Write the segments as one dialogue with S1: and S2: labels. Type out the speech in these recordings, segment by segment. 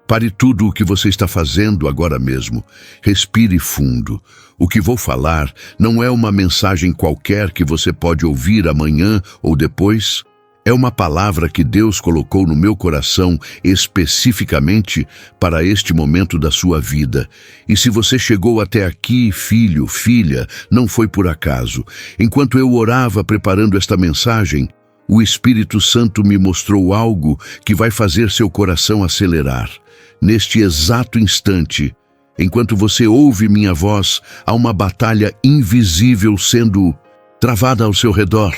S1: Pare tudo o que você está fazendo agora mesmo. Respire fundo. O que vou falar não é uma mensagem qualquer que você pode ouvir amanhã ou depois. É uma palavra que Deus colocou no meu coração especificamente para este momento da sua vida. E se você chegou até aqui, filho, filha, não foi por acaso. Enquanto eu orava preparando esta mensagem, o Espírito Santo me mostrou algo que vai fazer seu coração acelerar. Neste exato instante, enquanto você ouve minha voz, há uma batalha invisível sendo travada ao seu redor.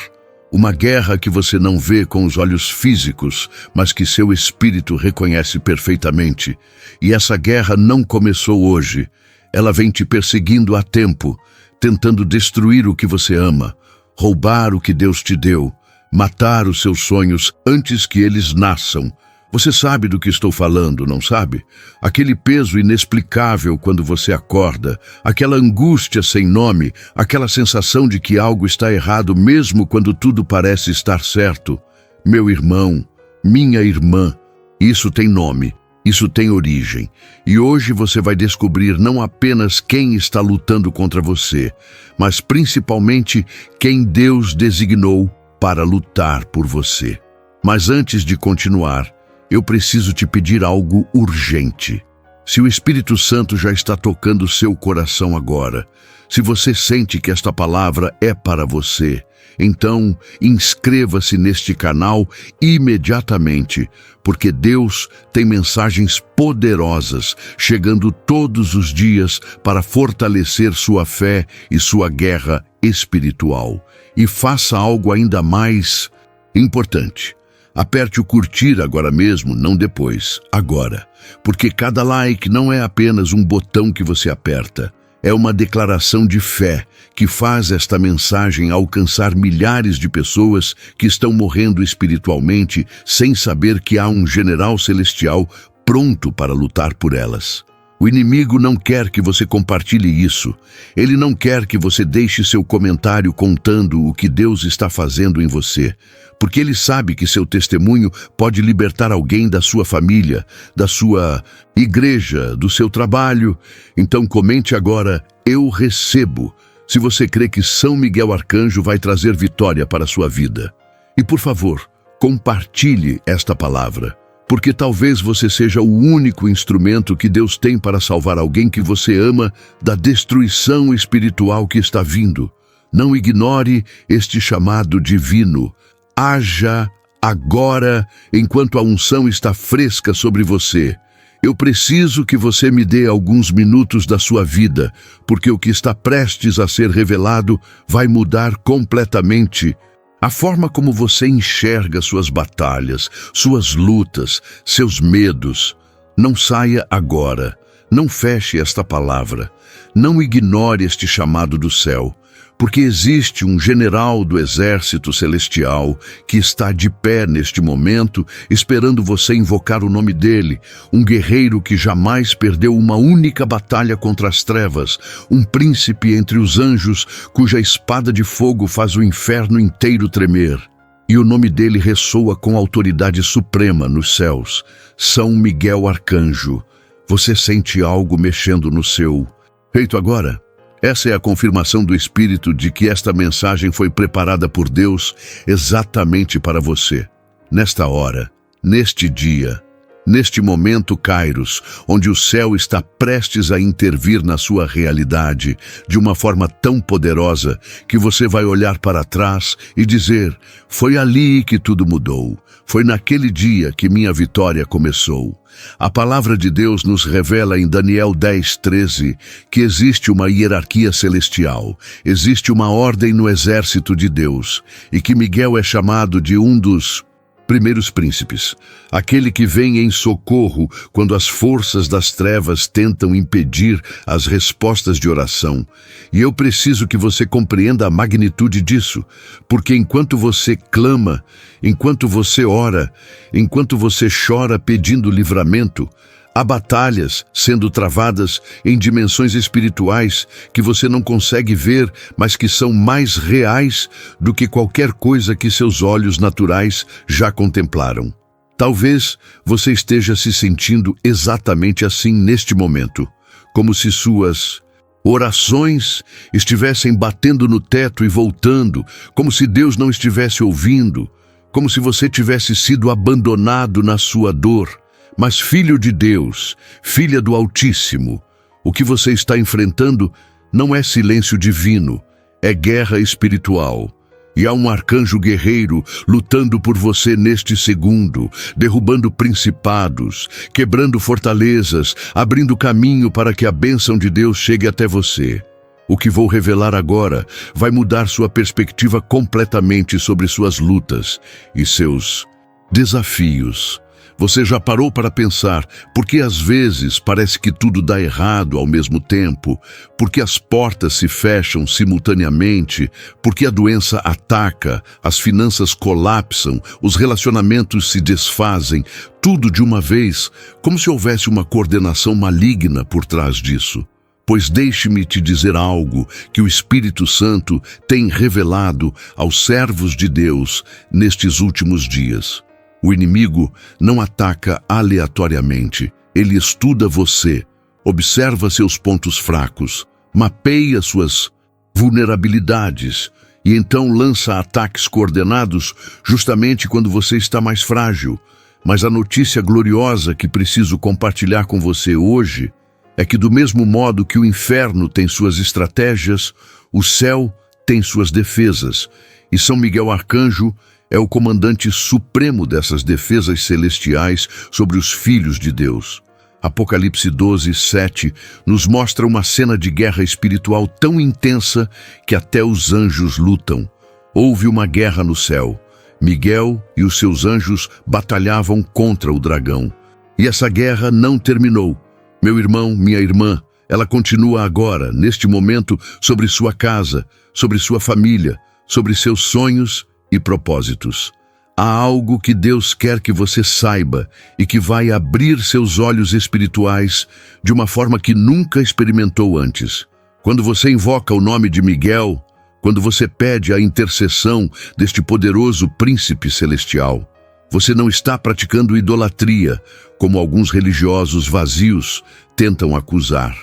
S1: Uma guerra que você não vê com os olhos físicos, mas que seu espírito reconhece perfeitamente. E essa guerra não começou hoje. Ela vem te perseguindo há tempo, tentando destruir o que você ama, roubar o que Deus te deu, matar os seus sonhos antes que eles nasçam. Você sabe do que estou falando, não sabe? Aquele peso inexplicável quando você acorda, aquela angústia sem nome, aquela sensação de que algo está errado mesmo quando tudo parece estar certo. Meu irmão, minha irmã, isso tem nome, isso tem origem. E hoje você vai descobrir não apenas quem está lutando contra você, mas principalmente quem Deus designou para lutar por você. Mas antes de continuar, eu preciso te pedir algo urgente. Se o Espírito Santo já está tocando seu coração agora, se você sente que esta palavra é para você, então inscreva-se neste canal imediatamente, porque Deus tem mensagens poderosas chegando todos os dias para fortalecer sua fé e sua guerra espiritual. E faça algo ainda mais importante. Aperte o curtir agora mesmo, não depois, agora. Porque cada like não é apenas um botão que você aperta. É uma declaração de fé que faz esta mensagem alcançar milhares de pessoas que estão morrendo espiritualmente sem saber que há um general celestial pronto para lutar por elas. O inimigo não quer que você compartilhe isso. Ele não quer que você deixe seu comentário contando o que Deus está fazendo em você, porque ele sabe que seu testemunho pode libertar alguém da sua família, da sua igreja, do seu trabalho. Então comente agora, eu recebo, se você crê que São Miguel Arcanjo vai trazer vitória para a sua vida. E por favor, compartilhe esta palavra. Porque talvez você seja o único instrumento que Deus tem para salvar alguém que você ama da destruição espiritual que está vindo. Não ignore este chamado divino. Haja agora, enquanto a unção está fresca sobre você. Eu preciso que você me dê alguns minutos da sua vida, porque o que está prestes a ser revelado vai mudar completamente a forma como você enxerga suas batalhas, suas lutas, seus medos. Não saia agora. Não feche esta palavra. Não ignore este chamado do céu, porque existe um general do exército celestial que está de pé neste momento, esperando você invocar o nome dele, um guerreiro que jamais perdeu uma única batalha contra as trevas, um príncipe entre os anjos, cuja espada de fogo faz o inferno inteiro tremer. E o nome dele ressoa com autoridade suprema nos céus, São Miguel Arcanjo. Você sente algo mexendo no seu peito agora? Essa é a confirmação do Espírito de que esta mensagem foi preparada por Deus exatamente para você. Nesta hora, neste dia, neste momento Kairos, onde o céu está prestes a intervir na sua realidade de uma forma tão poderosa que você vai olhar para trás e dizer: foi ali que tudo mudou, foi naquele dia que minha vitória começou. A palavra de Deus nos revela em Daniel 10:13 que existe uma hierarquia celestial, existe uma ordem no exército de Deus, e que Miguel é chamado de um dos primeiros príncipes, aquele que vem em socorro quando as forças das trevas tentam impedir as respostas de oração. E eu preciso que você compreenda a magnitude disso, porque enquanto você clama, enquanto você ora, enquanto você chora pedindo livramento, há batalhas sendo travadas em dimensões espirituais que você não consegue ver, mas que são mais reais do que qualquer coisa que seus olhos naturais já contemplaram. Talvez você esteja se sentindo exatamente assim neste momento, como se suas orações estivessem batendo no teto e voltando, como se Deus não estivesse ouvindo, como se você tivesse sido abandonado na sua dor. Mas filho de Deus, filha do Altíssimo, o que você está enfrentando não é silêncio divino, é guerra espiritual. E há um arcanjo guerreiro lutando por você neste segundo, derrubando principados, quebrando fortalezas, abrindo caminho para que a bênção de Deus chegue até você. O que vou revelar agora vai mudar sua perspectiva completamente sobre suas lutas e seus desafios. Você já parou para pensar por que às vezes parece que tudo dá errado ao mesmo tempo? Por que as portas se fecham simultaneamente? Por que a doença ataca, as finanças colapsam, os relacionamentos se desfazem? Tudo de uma vez, como se houvesse uma coordenação maligna por trás disso. Pois deixe-me te dizer algo que o Espírito Santo tem revelado aos servos de Deus nestes últimos dias. O inimigo não ataca aleatoriamente. Ele estuda você, observa seus pontos fracos, mapeia suas vulnerabilidades e então lança ataques coordenados justamente quando você está mais frágil. Mas a notícia gloriosa que preciso compartilhar com você hoje é que, do mesmo modo que o inferno tem suas estratégias, o céu tem suas defesas. E São Miguel Arcanjo é o comandante supremo dessas defesas celestiais sobre os filhos de Deus. Apocalipse 12, 7 nos mostra uma cena de guerra espiritual tão intensa que até os anjos lutam. Houve uma guerra no céu. Miguel e os seus anjos batalhavam contra o dragão. E essa guerra não terminou. Meu irmão, minha irmã, ela continua agora, neste momento, sobre sua casa, sobre sua família, sobre seus sonhos e propósitos. Há algo que Deus quer que você saiba e que vai abrir seus olhos espirituais de uma forma que nunca experimentou antes. Quando você invoca o nome de Miguel, quando você pede a intercessão deste poderoso príncipe celestial, você não está praticando idolatria, como alguns religiosos vazios tentam acusar.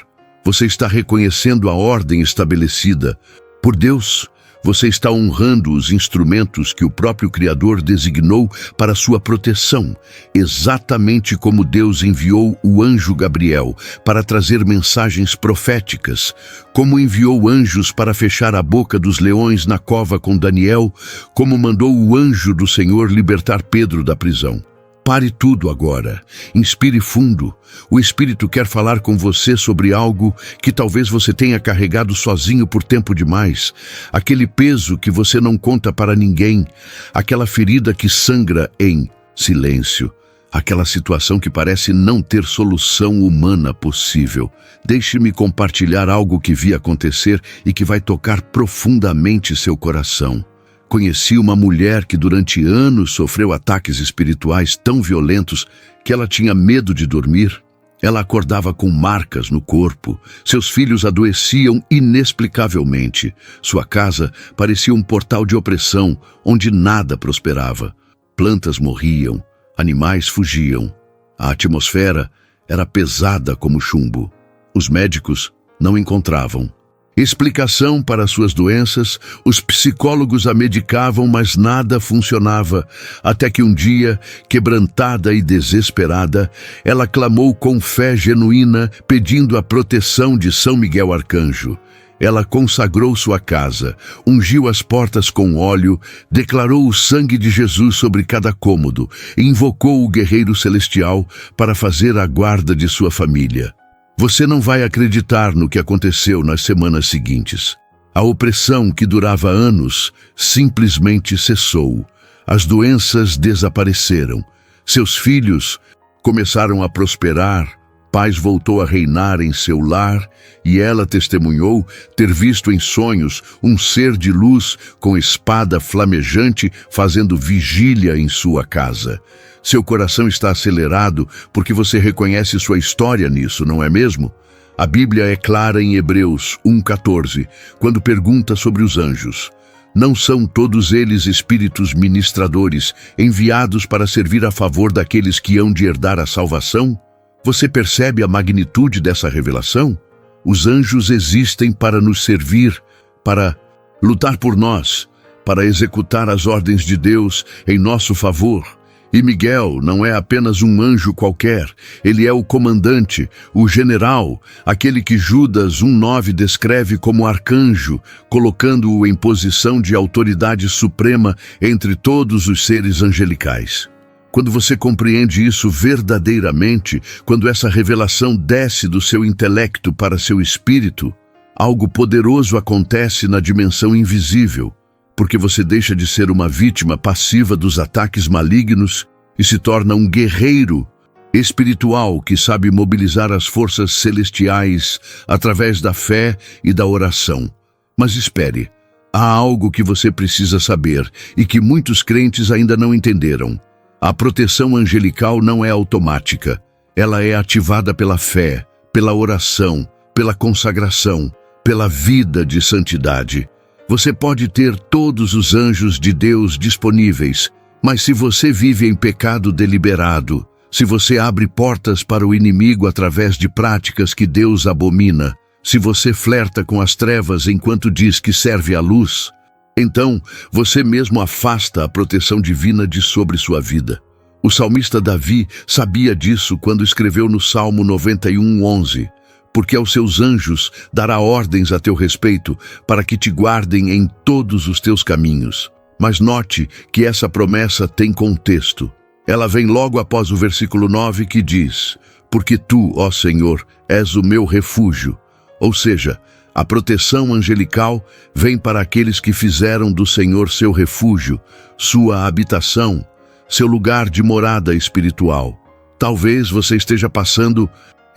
S1: Você está reconhecendo a ordem estabelecida por Deus. Você está honrando os instrumentos que o próprio Criador designou para sua proteção, exatamente como Deus enviou o anjo Gabriel para trazer mensagens proféticas, como enviou anjos para fechar a boca dos leões na cova com Daniel, como mandou o anjo do Senhor libertar Pedro da prisão. Pare tudo agora. Inspire fundo. O Espírito quer falar com você sobre algo que talvez você tenha carregado sozinho por tempo demais. Aquele peso que você não conta para ninguém. Aquela ferida que sangra em silêncio. Aquela situação que parece não ter solução humana possível. Deixe-me compartilhar algo que vi acontecer e que vai tocar profundamente seu coração. Conheci uma mulher que durante anos sofreu ataques espirituais tão violentos que ela tinha medo de dormir. Ela acordava com marcas no corpo. Seus filhos adoeciam inexplicavelmente. Sua casa parecia um portal de opressão, onde nada prosperava. Plantas morriam, animais fugiam. A atmosfera era pesada como chumbo. Os médicos não encontravam explicação para suas doenças, os psicólogos a medicavam, mas nada funcionava, até que um dia, quebrantada e desesperada, ela clamou com fé genuína, pedindo a proteção de São Miguel Arcanjo. Ela consagrou sua casa, ungiu as portas com óleo, declarou o sangue de Jesus sobre cada cômodo e invocou o guerreiro celestial para fazer a guarda de sua família. Você não vai acreditar no que aconteceu nas semanas seguintes. A opressão que durava anos simplesmente cessou. As doenças desapareceram. Seus filhos começaram a prosperar. Paz voltou a reinar em seu lar e ela testemunhou ter visto em sonhos um ser de luz com espada flamejante fazendo vigília em sua casa. Seu coração está acelerado porque você reconhece sua história nisso, não é mesmo? A Bíblia é clara em Hebreus 1,14, quando pergunta sobre os anjos. Não são todos eles espíritos ministradores, enviados para servir a favor daqueles que hão de herdar a salvação? Você percebe a magnitude dessa revelação? Os anjos existem para nos servir, para lutar por nós, para executar as ordens de Deus em nosso favor. E Miguel não é apenas um anjo qualquer, ele é o comandante, o general, aquele que Judas 1:9 descreve como arcanjo, colocando-o em posição de autoridade suprema entre todos os seres angelicais. Quando você compreende isso verdadeiramente, quando essa revelação desce do seu intelecto para seu espírito, algo poderoso acontece na dimensão invisível, porque você deixa de ser uma vítima passiva dos ataques malignos e se torna um guerreiro espiritual que sabe mobilizar as forças celestiais através da fé e da oração. Mas espere, há algo que você precisa saber e que muitos crentes ainda não entenderam. A proteção angelical não é automática. Ela é ativada pela fé, pela oração, pela consagração, pela vida de santidade. Você pode ter todos os anjos de Deus disponíveis, mas se você vive em pecado deliberado, se você abre portas para o inimigo através de práticas que Deus abomina, se você flerta com as trevas enquanto diz que serve à luz, então você mesmo afasta a proteção divina de sobre sua vida. O salmista Davi sabia disso quando escreveu no Salmo 91:11. Porque aos seus anjos dará ordens a teu respeito, para que te guardem em todos os teus caminhos. Mas note que essa promessa tem contexto. Ela vem logo após o versículo 9 que diz: porque tu, ó Senhor, és o meu refúgio. Ou seja, a proteção angelical vem para aqueles que fizeram do Senhor seu refúgio, sua habitação, seu lugar de morada espiritual. Talvez você esteja passando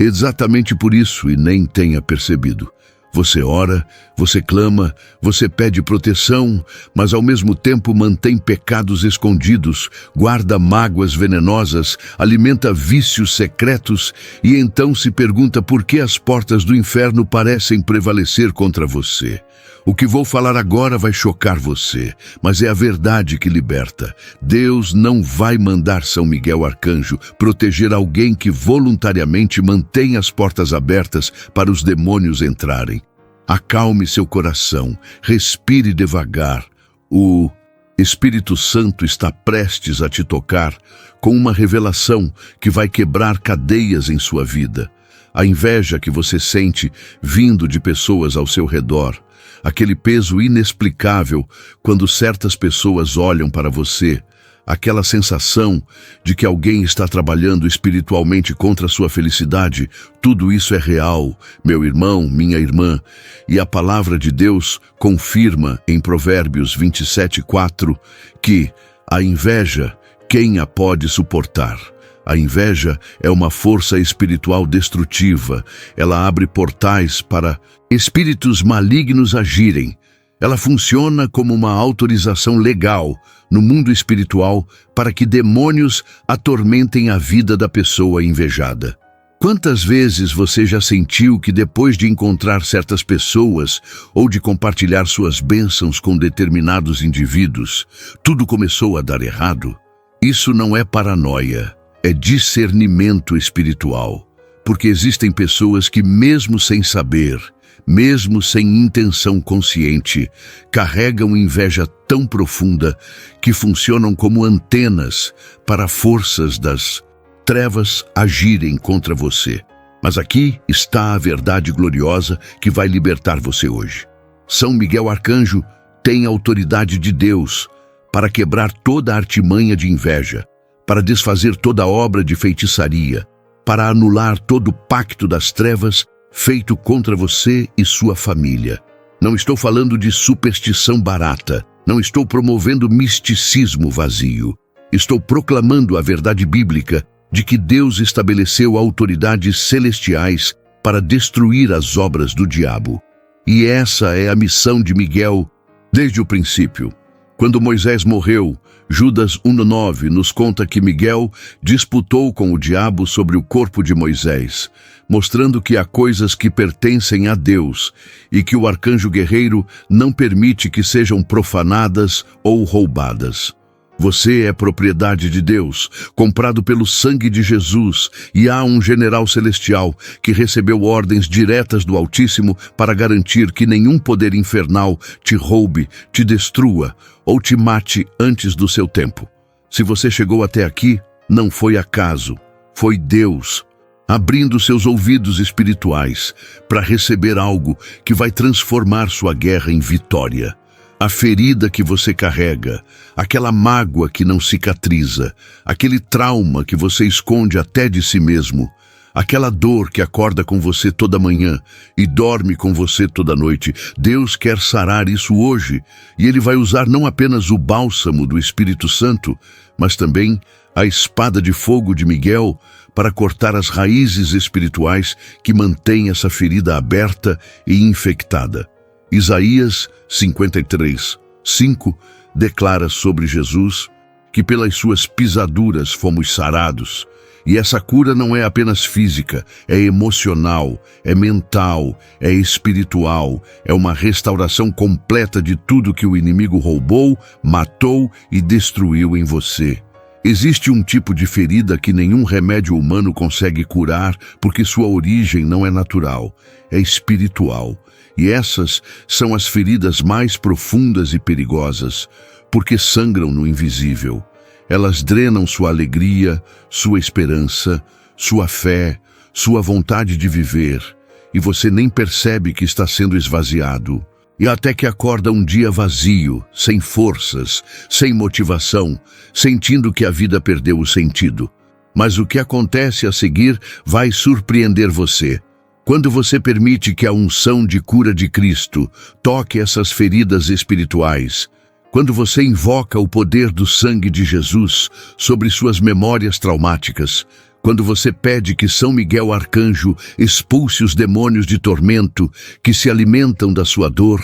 S1: exatamente por isso e nem tenha percebido. Você ora, você clama, você pede proteção, mas ao mesmo tempo mantém pecados escondidos, guarda mágoas venenosas, alimenta vícios secretos e então se pergunta por que as portas do inferno parecem prevalecer contra você. O que vou falar agora vai chocar você, mas é a verdade que liberta. Deus não vai mandar São Miguel Arcanjo proteger alguém que voluntariamente mantém as portas abertas para os demônios entrarem. Acalme seu coração, respire devagar. O Espírito Santo está prestes a te tocar com uma revelação que vai quebrar cadeias em sua vida. A inveja que você sente vindo de pessoas ao seu redor, aquele peso inexplicável quando certas pessoas olham para você, aquela sensação de que alguém está trabalhando espiritualmente contra a sua felicidade, tudo isso é real, meu irmão, minha irmã, e a palavra de Deus confirma em Provérbios 27:4 que a inveja, quem a pode suportar? A inveja é uma força espiritual destrutiva. Ela abre portais para espíritos malignos agirem. Ela funciona como uma autorização legal no mundo espiritual para que demônios atormentem a vida da pessoa invejada. Quantas vezes você já sentiu que depois de encontrar certas pessoas ou de compartilhar suas bênçãos com determinados indivíduos, tudo começou a dar errado? Isso não é paranoia. É discernimento espiritual, porque existem pessoas que mesmo sem saber, mesmo sem intenção consciente, carregam inveja tão profunda que funcionam como antenas para forças das trevas agirem contra você. Mas aqui está a verdade gloriosa que vai libertar você hoje. São Miguel Arcanjo tem a autoridade de Deus para quebrar toda a artimanha de inveja, para desfazer toda obra de feitiçaria, para anular todo o pacto das trevas feito contra você e sua família. Não estou falando de superstição barata, não estou promovendo misticismo vazio. Estou proclamando a verdade bíblica de que Deus estabeleceu autoridades celestiais para destruir as obras do diabo. E essa é a missão de Miguel desde o princípio. Quando Moisés morreu, Judas 1:9 nos conta que Miguel disputou com o diabo sobre o corpo de Moisés, mostrando que há coisas que pertencem a Deus e que o arcanjo guerreiro não permite que sejam profanadas ou roubadas. Você é propriedade de Deus, comprado pelo sangue de Jesus, e há um general celestial que recebeu ordens diretas do Altíssimo para garantir que nenhum poder infernal te roube, te destrua ou te mate antes do seu tempo. Se você chegou até aqui, não foi acaso, foi Deus abrindo seus ouvidos espirituais para receber algo que vai transformar sua guerra em vitória. A ferida que você carrega, aquela mágoa que não cicatriza, aquele trauma que você esconde até de si mesmo, aquela dor que acorda com você toda manhã e dorme com você toda noite, Deus quer sarar isso hoje, e Ele vai usar não apenas o bálsamo do Espírito Santo, mas também a espada de fogo de Miguel para cortar as raízes espirituais que mantêm essa ferida aberta e infectada. Isaías 53:5 declara sobre Jesus que pelas suas pisaduras fomos sarados. E essa cura não é apenas física, é emocional, é mental, é espiritual, é uma restauração completa de tudo que o inimigo roubou, matou e destruiu em você. Existe um tipo de ferida que nenhum remédio humano consegue curar porque sua origem não é natural, é espiritual. E essas são as feridas mais profundas e perigosas, porque sangram no invisível. Elas drenam sua alegria, sua esperança, sua fé, sua vontade de viver, e você nem percebe que está sendo esvaziado. E até que acorda um dia vazio, sem forças, sem motivação, sentindo que a vida perdeu o sentido. Mas o que acontece a seguir vai surpreender você. Quando você permite que a unção de cura de Cristo toque essas feridas espirituais, quando você invoca o poder do sangue de Jesus sobre suas memórias traumáticas, quando você pede que São Miguel Arcanjo expulse os demônios de tormento que se alimentam da sua dor,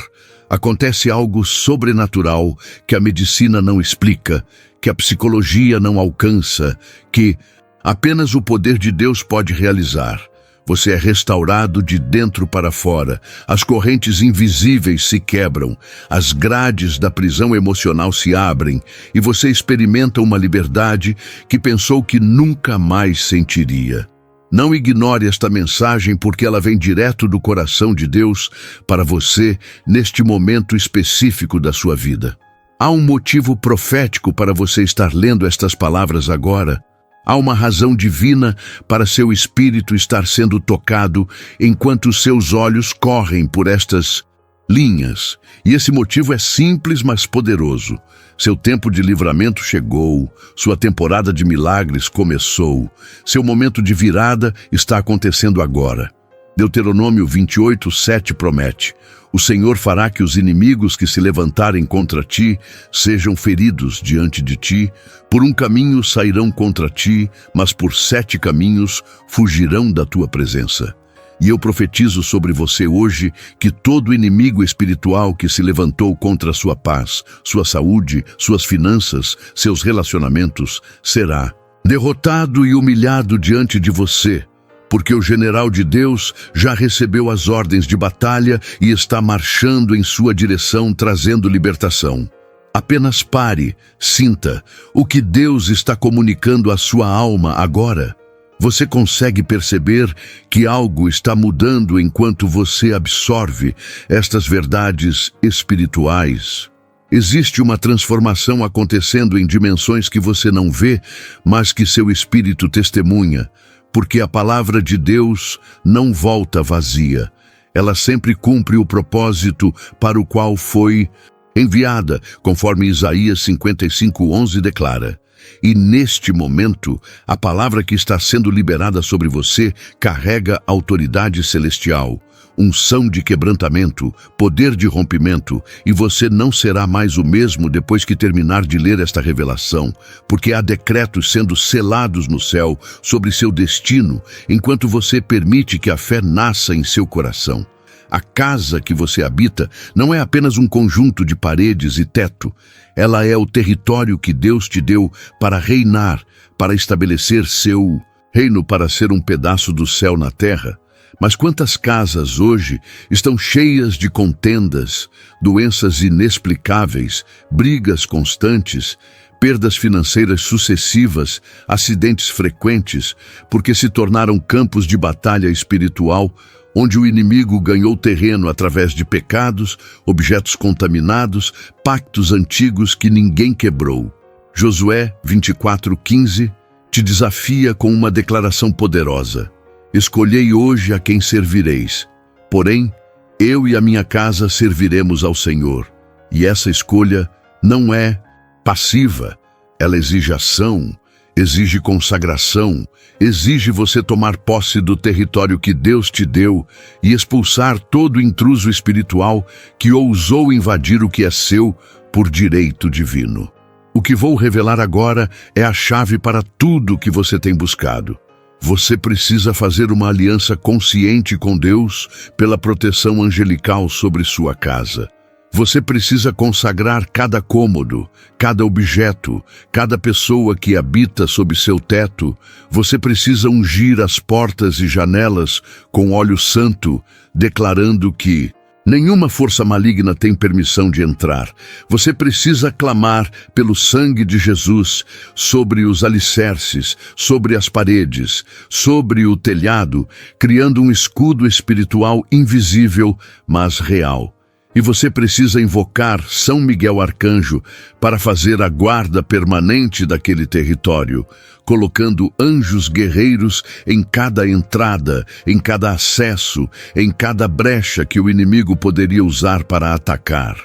S1: acontece algo sobrenatural que a medicina não explica, que a psicologia não alcança, que apenas o poder de Deus pode realizar. Você é restaurado de dentro para fora, as correntes invisíveis se quebram, as grades da prisão emocional se abrem e você experimenta uma liberdade que pensou que nunca mais sentiria. Não ignore esta mensagem porque ela vem direto do coração de Deus para você neste momento específico da sua vida. Há um motivo profético para você estar lendo estas palavras agora. Há uma razão divina para seu espírito estar sendo tocado enquanto seus olhos correm por estas linhas. E esse motivo é simples, mas poderoso. Seu tempo de livramento chegou, sua temporada de milagres começou, seu momento de virada está acontecendo agora. Deuteronômio 28:7 promete: o Senhor fará que os inimigos que se levantarem contra ti sejam feridos diante de ti. Por um caminho sairão contra ti, mas por 7 caminhos fugirão da tua presença. E eu profetizo sobre você hoje que todo inimigo espiritual que se levantou contra a sua paz, sua saúde, suas finanças, seus relacionamentos, será derrotado e humilhado diante de você. Porque o general de Deus já recebeu as ordens de batalha e está marchando em sua direção, trazendo libertação. Apenas pare, sinta o que Deus está comunicando à sua alma agora. Você consegue perceber que algo está mudando enquanto você absorve estas verdades espirituais. Existe uma transformação acontecendo em dimensões que você não vê, mas que seu espírito testemunha. Porque a palavra de Deus não volta vazia. Ela sempre cumpre o propósito para o qual foi enviada, conforme Isaías 55:11 declara. E neste momento, a palavra que está sendo liberada sobre você carrega autoridade celestial, unção de quebrantamento, poder de rompimento, e você não será mais o mesmo depois que terminar de ler esta revelação, porque há decretos sendo selados no céu sobre seu destino, enquanto você permite que a fé nasça em seu coração. A casa que você habita não é apenas um conjunto de paredes e teto. Ela é o território que Deus te deu para reinar, para estabelecer seu reino, para ser um pedaço do céu na terra. Mas quantas casas hoje estão cheias de contendas, doenças inexplicáveis, brigas constantes, perdas financeiras sucessivas, acidentes frequentes, porque se tornaram campos de batalha espiritual, onde o inimigo ganhou terreno através de pecados, objetos contaminados, pactos antigos que ninguém quebrou. Josué 24:15 te desafia com uma declaração poderosa. Escolhei hoje a quem servireis. Porém, eu e a minha casa serviremos ao Senhor. E essa escolha não é passiva. Ela exige ação, exige consagração, exige você tomar posse do território que Deus te deu e expulsar todo intruso espiritual que ousou invadir o que é seu por direito divino. O que vou revelar agora é a chave para tudo que você tem buscado. Você precisa fazer uma aliança consciente com Deus pela proteção angelical sobre sua casa. Você precisa consagrar cada cômodo, cada objeto, cada pessoa que habita sob seu teto. Você precisa ungir as portas e janelas com óleo santo, declarando que nenhuma força maligna tem permissão de entrar. Você precisa clamar pelo sangue de Jesus sobre os alicerces, sobre as paredes, sobre o telhado, criando um escudo espiritual invisível, mas real. E você precisa invocar São Miguel Arcanjo para fazer a guarda permanente daquele território, colocando anjos guerreiros em cada entrada, em cada acesso, em cada brecha que o inimigo poderia usar para atacar.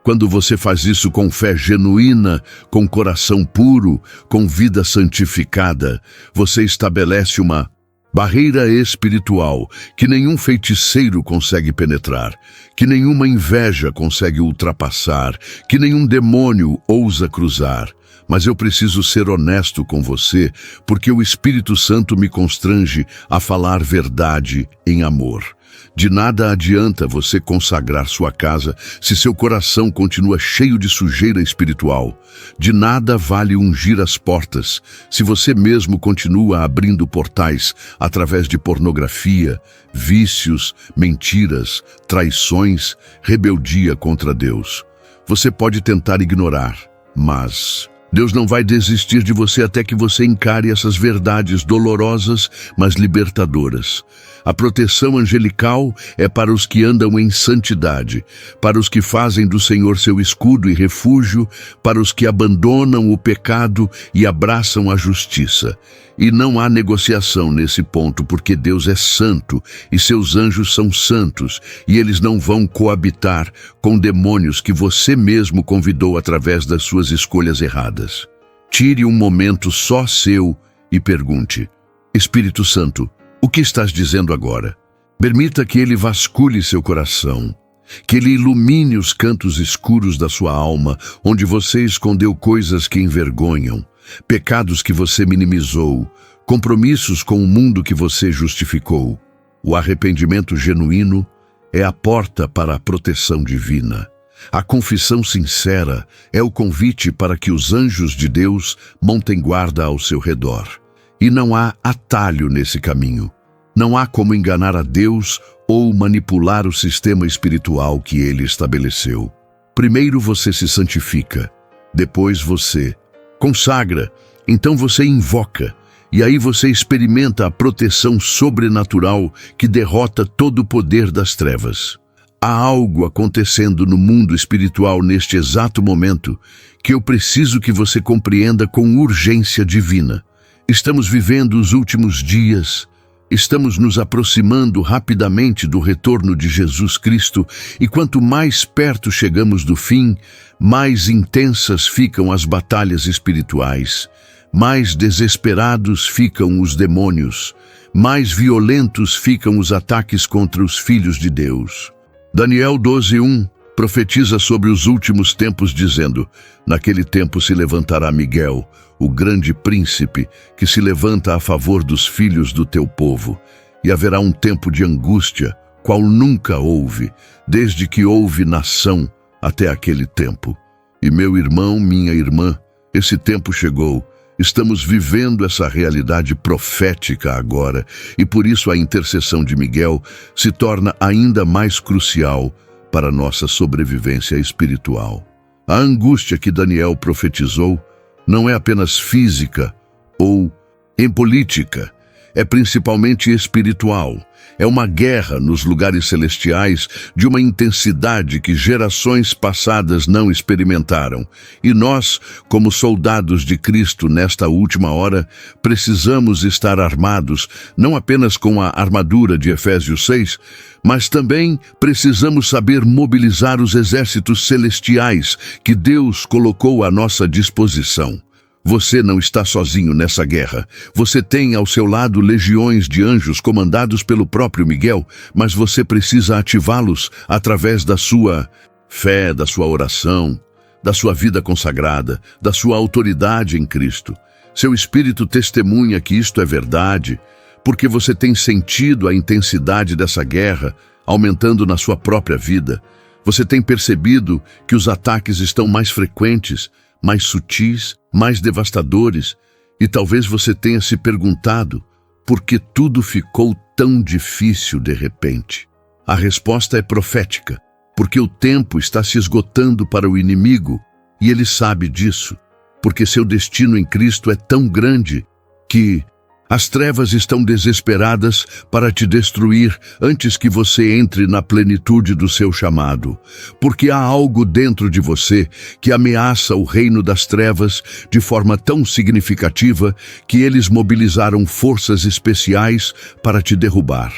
S1: Quando você faz isso com fé genuína, com coração puro, com vida santificada, você estabelece uma barreira espiritual que nenhum feiticeiro consegue penetrar, que nenhuma inveja consegue ultrapassar, que nenhum demônio ousa cruzar. Mas eu preciso ser honesto com você, porque o Espírito Santo me constrange a falar verdade em amor. De nada adianta você consagrar sua casa se seu coração continua cheio de sujeira espiritual. De nada vale ungir as portas se você mesmo continua abrindo portais através de pornografia, vícios, mentiras, traições, rebeldia contra Deus. Você pode tentar ignorar, mas Deus não vai desistir de você até que você encare essas verdades dolorosas, mas libertadoras. A proteção angelical é para os que andam em santidade, para os que fazem do Senhor seu escudo e refúgio, para os que abandonam o pecado e abraçam a justiça. E não há negociação nesse ponto, porque Deus é santo e seus anjos são santos, e eles não vão coabitar com demônios que você mesmo convidou através das suas escolhas erradas. Tire um momento só seu e pergunte: Espírito Santo, o que estás dizendo agora? Permita que ele vasculhe seu coração, que ele ilumine os cantos escuros da sua alma, onde você escondeu coisas que envergonham, pecados que você minimizou, compromissos com o mundo que você justificou. O arrependimento genuíno é a porta para a proteção divina. A confissão sincera é o convite para que os anjos de Deus montem guarda ao seu redor. E não há atalho nesse caminho. Não há como enganar a Deus ou manipular o sistema espiritual que Ele estabeleceu. Primeiro você se santifica, depois você consagra, então você invoca, e aí você experimenta a proteção sobrenatural que derrota todo o poder das trevas. Há algo acontecendo no mundo espiritual neste exato momento que eu preciso que você compreenda com urgência divina. Estamos vivendo os últimos dias, estamos nos aproximando rapidamente do retorno de Jesus Cristo, e quanto mais perto chegamos do fim, mais intensas ficam as batalhas espirituais, mais desesperados ficam os demônios, mais violentos ficam os ataques contra os filhos de Deus. Daniel 12:1 profetiza sobre os últimos tempos, dizendo: naquele tempo se levantará Miguel, o grande príncipe, que se levanta a favor dos filhos do teu povo, e haverá um tempo de angústia, qual nunca houve, desde que houve nação até aquele tempo. E meu irmão, minha irmã, esse tempo chegou. Estamos vivendo essa realidade profética agora, e por isso a intercessão de Miguel se torna ainda mais crucial para a nossa sobrevivência espiritual. A angústia que Daniel profetizou não é apenas física ou política, é principalmente espiritual. É uma guerra nos lugares celestiais de uma intensidade que gerações passadas não experimentaram. E nós, como soldados de Cristo nesta última hora, precisamos estar armados, não apenas com a armadura de Efésios 6, mas também precisamos saber mobilizar os exércitos celestiais que Deus colocou à nossa disposição. Você não está sozinho nessa guerra. Você tem ao seu lado legiões de anjos comandados pelo próprio Miguel, mas você precisa ativá-los através da sua fé, da sua oração, da sua vida consagrada, da sua autoridade em Cristo. Seu espírito testemunha que isto é verdade, porque você tem sentido a intensidade dessa guerra aumentando na sua própria vida. Você tem percebido que os ataques estão mais frequentes, mais sutis, mais devastadores, e talvez você tenha se perguntado por que tudo ficou tão difícil de repente. A resposta é profética, porque o tempo está se esgotando para o inimigo, e ele sabe disso, porque seu destino em Cristo é tão grande que as trevas estão desesperadas para te destruir antes que você entre na plenitude do seu chamado. Porque há algo dentro de você que ameaça o reino das trevas de forma tão significativa que eles mobilizaram forças especiais para te derrubar.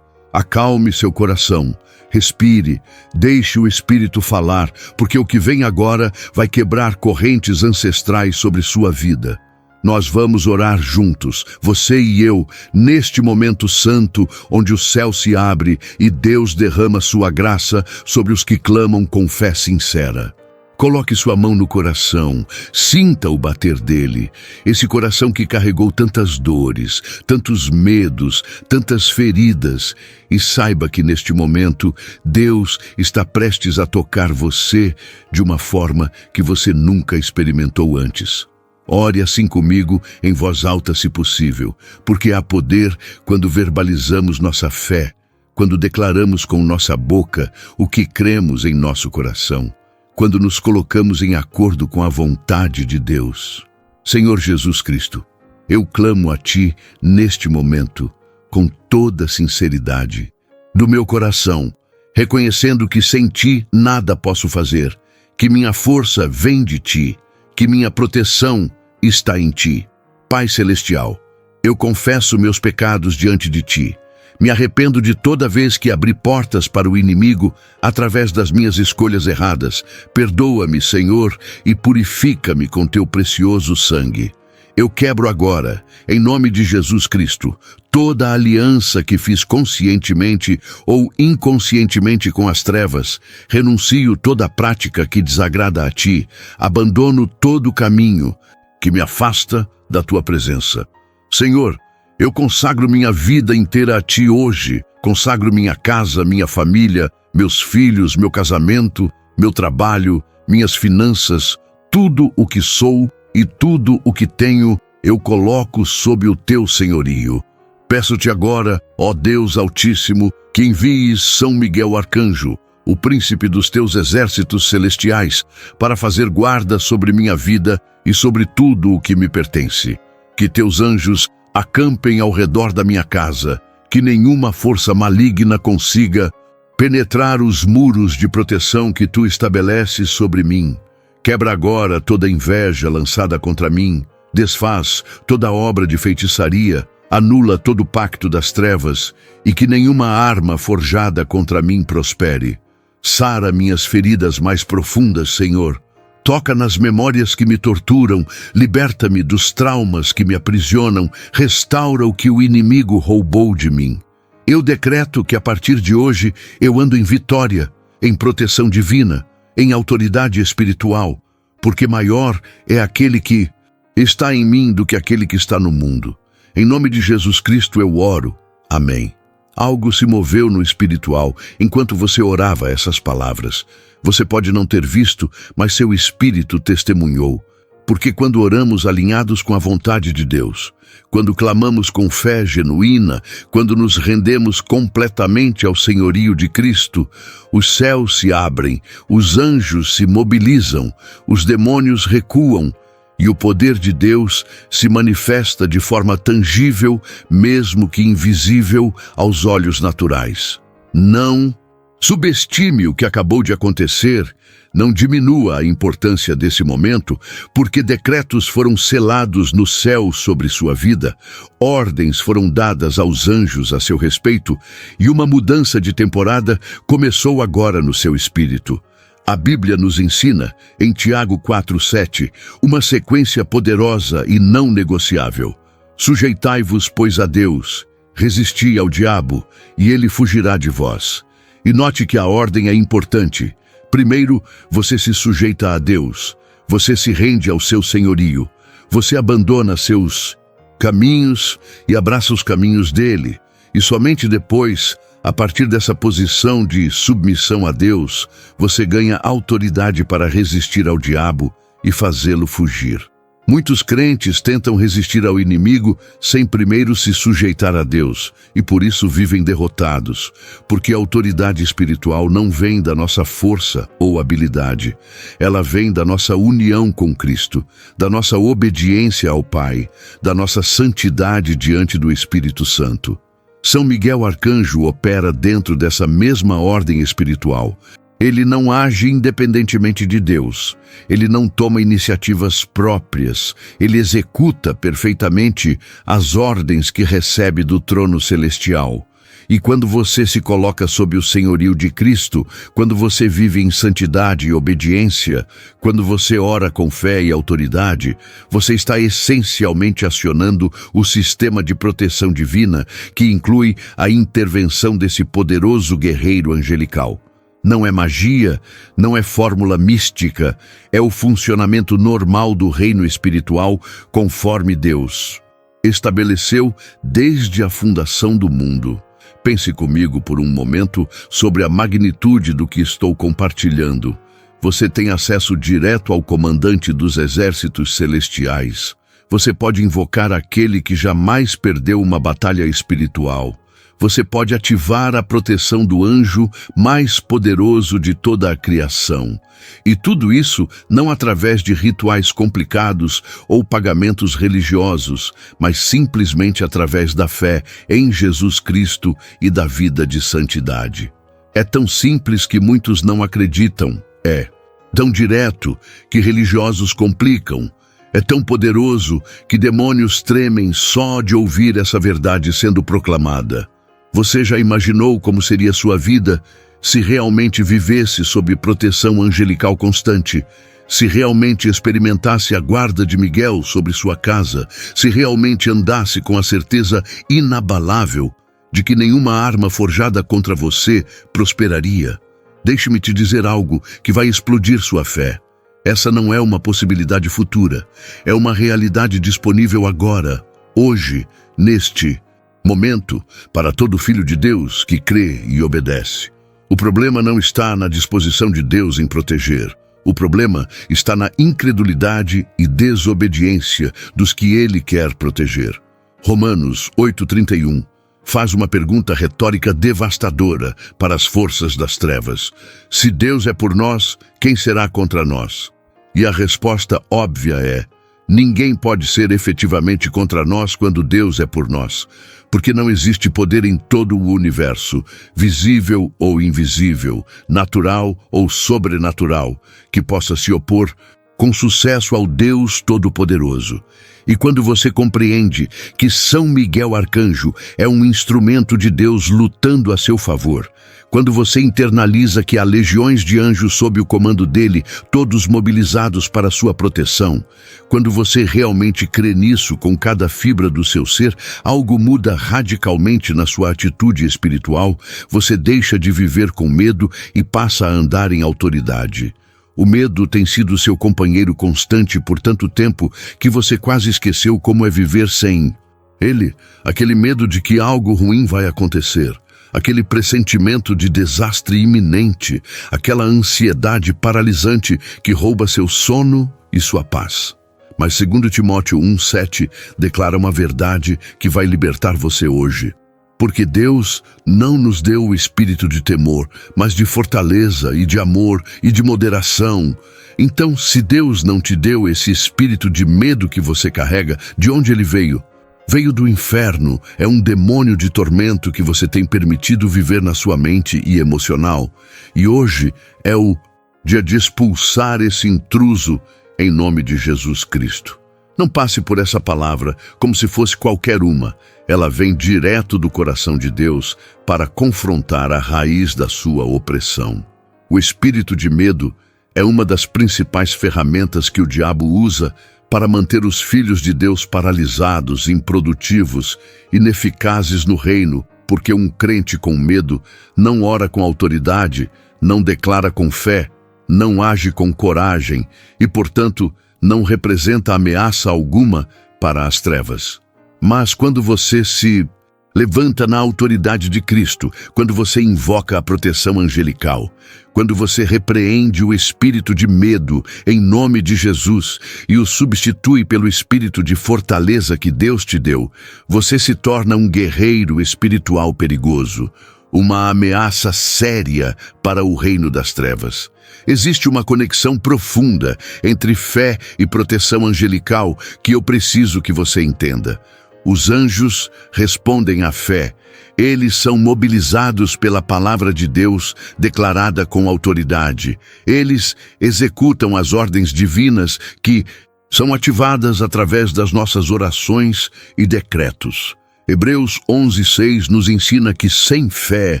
S1: Acalme seu coração, respire, deixe o Espírito falar, porque o que vem agora vai quebrar correntes ancestrais sobre sua vida. Nós vamos orar juntos, você e eu, neste momento santo, onde o céu se abre e Deus derrama sua graça sobre os que clamam com fé sincera. Coloque sua mão no coração, sinta o bater dele, esse coração que carregou tantas dores, tantos medos, tantas feridas, e saiba que neste momento Deus está prestes a tocar você de uma forma que você nunca experimentou antes. Ore assim comigo, em voz alta se possível, porque há poder quando verbalizamos nossa fé, quando declaramos com nossa boca o que cremos em nosso coração, quando nos colocamos em acordo com a vontade de Deus. Senhor Jesus Cristo, eu clamo a Ti neste momento, com toda sinceridade, do meu coração, reconhecendo que sem Ti nada posso fazer, que minha força vem de Ti, que minha proteção está em Ti. Pai Celestial, eu confesso meus pecados diante de Ti. Me arrependo de toda vez que abri portas para o inimigo através das minhas escolhas erradas. Perdoa-me, Senhor, e purifica-me com Teu precioso sangue. Eu quebro agora, em nome de Jesus Cristo, toda a aliança que fiz conscientemente ou inconscientemente com as trevas. Renuncio toda a prática que desagrada a Ti. Abandono todo o caminho que me afasta da Tua presença. Senhor, eu consagro minha vida inteira a Ti hoje. Consagro minha casa, minha família, meus filhos, meu casamento, meu trabalho, minhas finanças, tudo o que sou e tudo o que tenho, eu coloco sob o Teu senhorio. Peço-Te agora, ó Deus Altíssimo, que envies São Miguel Arcanjo, o príncipe dos Teus exércitos celestiais, para fazer guarda sobre minha vida e sobre tudo o que me pertence. Que Teus anjos acampem ao redor da minha casa, que nenhuma força maligna consiga penetrar os muros de proteção que Tu estabeleces sobre mim. Quebra agora toda inveja lançada contra mim, desfaz toda obra de feitiçaria, anula todo pacto das trevas, e que nenhuma arma forjada contra mim prospere. Sara minhas feridas mais profundas, Senhor. Toca nas memórias que me torturam, liberta-me dos traumas que me aprisionam, restaura o que o inimigo roubou de mim. Eu decreto que a partir de hoje eu ando em vitória, em proteção divina, em autoridade espiritual, porque maior é aquele que está em mim do que aquele que está no mundo. Em nome de Jesus Cristo eu oro. Amém. Algo se moveu no espiritual enquanto você orava essas palavras. Você pode não ter visto, mas seu espírito testemunhou. Porque quando oramos alinhados com a vontade de Deus, quando clamamos com fé genuína, quando nos rendemos completamente ao senhorio de Cristo, os céus se abrem, os anjos se mobilizam, os demônios recuam e o poder de Deus se manifesta de forma tangível, mesmo que invisível aos olhos naturais. Não subestime o que acabou de acontecer. Não diminua a importância desse momento, porque decretos foram selados no céu sobre sua vida, ordens foram dadas aos anjos a seu respeito e uma mudança de temporada começou agora no seu espírito. A Bíblia nos ensina, em Tiago 4:7, uma sequência poderosa e não negociável. Sujeitai-vos, pois, a Deus, resisti ao diabo, e ele fugirá de vós. E note que a ordem é importante. Primeiro, você se sujeita a Deus, você se rende ao seu senhorio, você abandona seus caminhos e abraça os caminhos dele, e somente depois, a partir dessa posição de submissão a Deus, você ganha autoridade para resistir ao diabo e fazê-lo fugir. Muitos crentes tentam resistir ao inimigo sem primeiro se sujeitar a Deus, e por isso vivem derrotados, porque a autoridade espiritual não vem da nossa força ou habilidade. Ela vem da nossa união com Cristo, da nossa obediência ao Pai, da nossa santidade diante do Espírito Santo. São Miguel Arcanjo opera dentro dessa mesma ordem espiritual. Ele não age independentemente de Deus. Ele não toma iniciativas próprias. Ele executa perfeitamente as ordens que recebe do trono celestial. E quando você se coloca sob o senhorio de Cristo, quando você vive em santidade e obediência, quando você ora com fé e autoridade, você está essencialmente acionando o sistema de proteção divina, que inclui a intervenção desse poderoso guerreiro angelical. Não é magia, não é fórmula mística, é o funcionamento normal do reino espiritual conforme Deus estabeleceu desde a fundação do mundo. Pense comigo por um momento sobre a magnitude do que estou compartilhando. Você tem acesso direto ao comandante dos exércitos celestiais. Você pode invocar aquele que jamais perdeu uma batalha espiritual. Você pode ativar a proteção do anjo mais poderoso de toda a criação. E tudo isso não através de rituais complicados ou pagamentos religiosos, mas simplesmente através da fé em Jesus Cristo e da vida de santidade. É tão simples que muitos não acreditam. É tão direto que religiosos complicam. É tão poderoso que demônios tremem só de ouvir essa verdade sendo proclamada. Você já imaginou como seria sua vida se realmente vivesse sob proteção angelical constante? Se realmente experimentasse a guarda de Miguel sobre sua casa? Se realmente andasse com a certeza inabalável de que nenhuma arma forjada contra você prosperaria? Deixe-me te dizer algo que vai explodir sua fé. Essa não é uma possibilidade futura. É uma realidade disponível agora, hoje, neste momento, para todo filho de Deus que crê e obedece. O problema não está na disposição de Deus em proteger. O problema está na incredulidade e desobediência dos que Ele quer proteger. Romanos 8:31 faz uma pergunta retórica devastadora para as forças das trevas. Se Deus é por nós, quem será contra nós? E a resposta óbvia é: ninguém pode ser efetivamente contra nós quando Deus é por nós, porque não existe poder em todo o universo, visível ou invisível, natural ou sobrenatural, que possa se opor com sucesso ao Deus Todo-Poderoso. E quando você compreende que São Miguel Arcanjo é um instrumento de Deus lutando a seu favor, quando você internaliza que há legiões de anjos sob o comando dele, todos mobilizados para sua proteção, quando você realmente crê nisso com cada fibra do seu ser, algo muda radicalmente na sua atitude espiritual. Você deixa de viver com medo e passa a andar em autoridade. O medo tem sido seu companheiro constante por tanto tempo que você quase esqueceu como é viver sem ele. Aquele medo de que algo ruim vai acontecer. aquele pressentimento de desastre iminente, aquela ansiedade paralisante que rouba seu sono e sua paz. Mas 2 Timóteo 1,7 declara uma verdade que vai libertar você hoje. Porque Deus não nos deu o espírito de temor, mas de fortaleza e de amor e de moderação. Então, se Deus não te deu esse espírito de medo que você carrega, de onde ele veio? Veio do inferno, é um demônio de tormento que você tem permitido viver na sua mente e emocional. E hoje é o dia de expulsar esse intruso em nome de Jesus Cristo. Não passe por essa palavra como se fosse qualquer uma. Ela vem direto do coração de Deus para confrontar a raiz da sua opressão. O espírito de medo é uma das principais ferramentas que o diabo usa para manter os filhos de Deus paralisados, improdutivos, ineficazes no reino, porque um crente com medo não ora com autoridade, não declara com fé, não age com coragem e, portanto, não representa ameaça alguma para as trevas. Mas quando você se levanta na autoridade de Cristo, quando você invoca a proteção angelical, quando você repreende o espírito de medo em nome de Jesus e o substitui pelo espírito de fortaleza que Deus te deu, você se torna um guerreiro espiritual perigoso, uma ameaça séria para o reino das trevas. Existe uma conexão profunda entre fé e proteção angelical que eu preciso que você entenda. Os anjos respondem à fé. Eles são mobilizados pela palavra de Deus declarada com autoridade. Eles executam as ordens divinas que são ativadas através das nossas orações e decretos. Hebreus 11:6 nos ensina que sem fé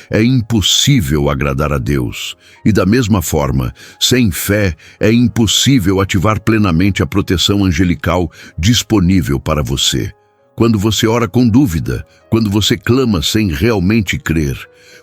S1: é impossível agradar a Deus. E da mesma forma, sem fé é impossível ativar plenamente a proteção angelical disponível para você. Quando você ora com dúvida, quando você clama sem realmente crer,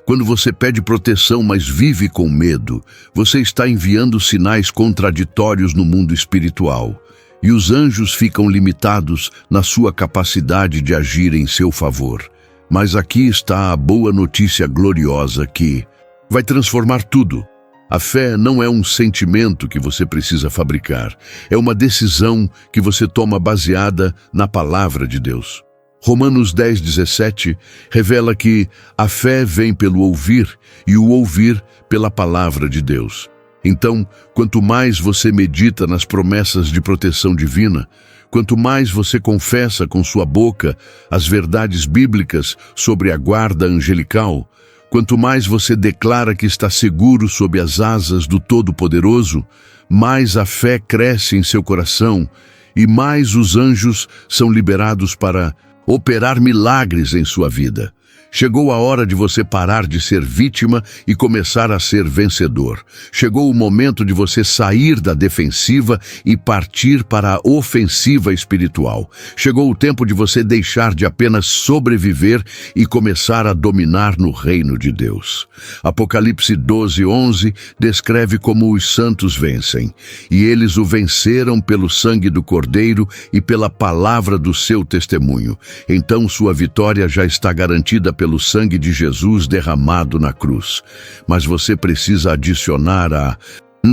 S1: quando você pede proteção, mas vive com medo, você está enviando sinais contraditórios no mundo espiritual. E os anjos ficam limitados na sua capacidade de agir em seu favor. Mas aqui está a boa notícia gloriosa que vai transformar tudo. A fé não é um sentimento que você precisa fabricar. É uma decisão que você toma baseada na palavra de Deus. Romanos 10:17 revela que a fé vem pelo ouvir e o ouvir pela palavra de Deus. Então, quanto mais você medita nas promessas de proteção divina, quanto mais você confessa com sua boca as verdades bíblicas sobre a guarda angelical, quanto mais você declara que está seguro sob as asas do Todo-Poderoso, mais a fé cresce em seu coração e mais os anjos são liberados para operar milagres em sua vida. Chegou a hora de você parar de ser vítima e começar a ser vencedor. Chegou o momento de você sair da defensiva e partir para a ofensiva espiritual. Chegou o tempo de você deixar de apenas sobreviver e começar a dominar no reino de Deus. Apocalipse 12:11 descreve como os santos vencem. E eles o venceram pelo sangue do Cordeiro e pela palavra do seu testemunho. Então sua vitória já está garantida pelo sangue de Jesus derramado na cruz. Mas você precisa adicionar a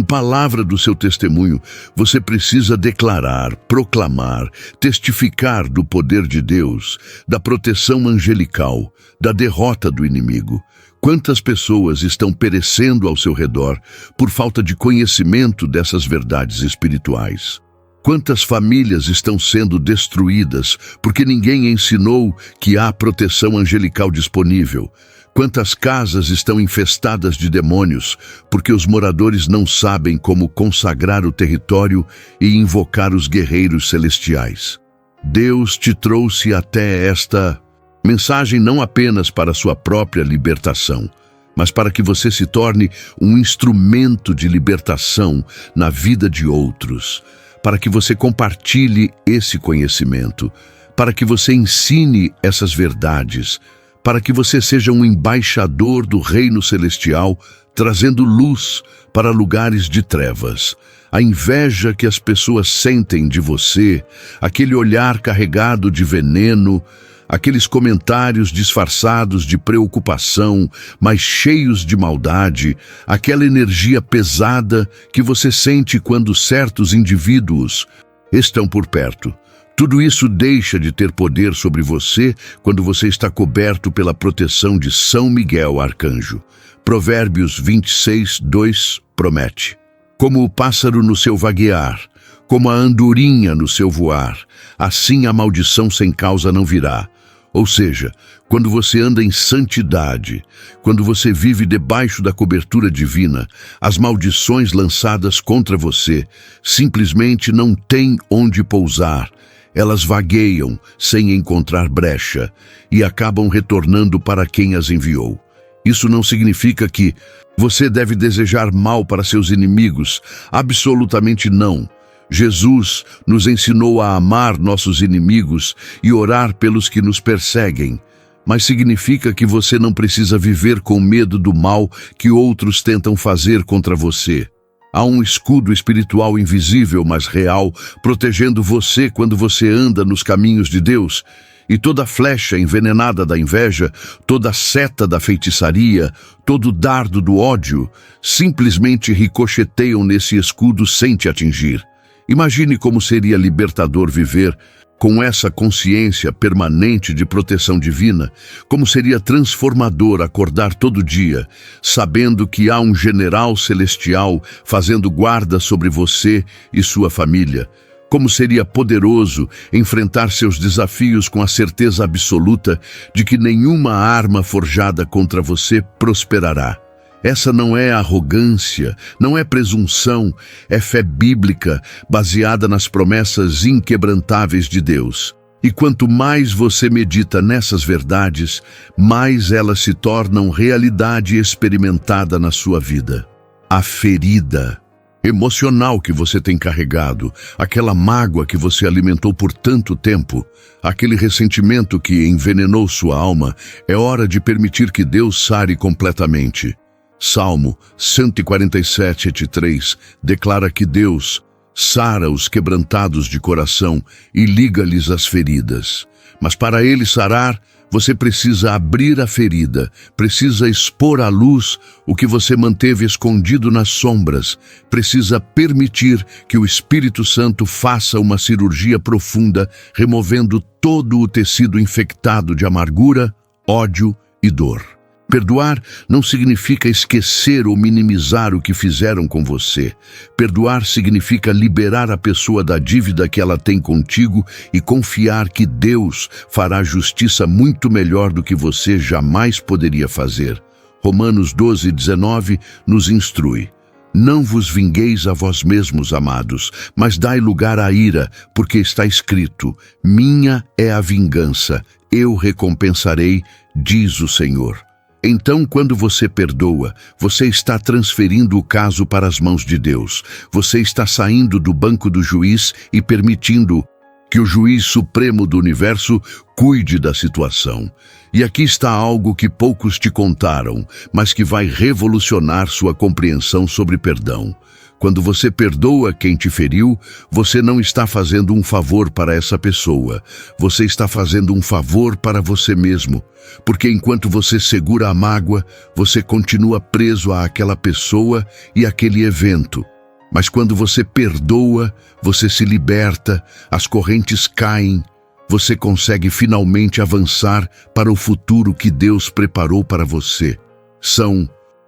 S1: palavra do seu testemunho. Você precisa declarar, proclamar, testificar do poder de Deus, da proteção angelical, da derrota do inimigo. Quantas pessoas estão perecendo ao seu redor por falta de conhecimento dessas verdades espirituais? Quantas famílias estão sendo destruídas porque ninguém ensinou que há proteção angelical disponível? Quantas casas estão infestadas de demônios porque os moradores não sabem como consagrar o território e invocar os guerreiros celestiais? Deus te trouxe até esta mensagem não apenas para sua própria libertação, mas para que você se torne um instrumento de libertação na vida de outros, para que você compartilhe esse conhecimento, para que você ensine essas verdades, para que você seja um embaixador do reino celestial, trazendo luz para lugares de trevas. A inveja que as pessoas sentem de você, aquele olhar carregado de veneno, aqueles comentários disfarçados de preocupação, mas cheios de maldade, aquela energia pesada que você sente quando certos indivíduos estão por perto. Tudo isso deixa de ter poder sobre você quando você está coberto pela proteção de São Miguel Arcanjo. Provérbios 26:2 promete: como o pássaro no seu vaguear, como a andorinha no seu voar, assim a maldição sem causa não virá. Ou seja, quando você anda em santidade, quando você vive debaixo da cobertura divina, as maldições lançadas contra você simplesmente não têm onde pousar. Elas vagueiam sem encontrar brecha e acabam retornando para quem as enviou. Isso não significa que você deve desejar mal para seus inimigos. Absolutamente não. Jesus nos ensinou a amar nossos inimigos e orar pelos que nos perseguem. Mas significa que você não precisa viver com medo do mal que outros tentam fazer contra você. Há um escudo espiritual invisível, mas real, protegendo você quando você anda nos caminhos de Deus. E toda flecha envenenada da inveja, toda seta da feitiçaria, todo dardo do ódio, simplesmente ricocheteiam nesse escudo sem te atingir. Imagine como seria libertador viver com essa consciência permanente de proteção divina, como seria transformador acordar todo dia, sabendo que há um general celestial fazendo guarda sobre você e sua família. Como seria poderoso enfrentar seus desafios com a certeza absoluta de que nenhuma arma forjada contra você prosperará. Essa não é arrogância, não é presunção, é fé bíblica baseada nas promessas inquebrantáveis de Deus. E quanto mais você medita nessas verdades, mais elas se tornam realidade experimentada na sua vida. A ferida emocional que você tem carregado, aquela mágoa que você alimentou por tanto tempo, aquele ressentimento que envenenou sua alma, é hora de permitir que Deus sare completamente. Salmo 147:3 declara que Deus sara os quebrantados de coração e liga-lhes as feridas. Mas para ele sarar, você precisa abrir a ferida, precisa expor à luz o que você manteve escondido nas sombras, precisa permitir que o Espírito Santo faça uma cirurgia profunda, removendo todo o tecido infectado de amargura, ódio e dor. Perdoar não significa esquecer ou minimizar o que fizeram com você. Perdoar significa liberar a pessoa da dívida que ela tem contigo e confiar que Deus fará justiça muito melhor do que você jamais poderia fazer. Romanos 12:19 nos instrui: não vos vingueis a vós mesmos, amados, mas dai lugar à ira, porque está escrito: minha é a vingança, eu recompensarei, diz o Senhor. Então, quando você perdoa, você está transferindo o caso para as mãos de Deus. Você está saindo do banco do juiz e permitindo que o juiz supremo do universo cuide da situação. E aqui está algo que poucos te contaram, mas que vai revolucionar sua compreensão sobre perdão. Quando você perdoa quem te feriu, você não está fazendo um favor para essa pessoa. Você está fazendo um favor para você mesmo. Porque enquanto você segura a mágoa, você continua preso àquela pessoa e àquele evento. Mas quando você perdoa, você se liberta, as correntes caem, você consegue finalmente avançar para o futuro que Deus preparou para você. São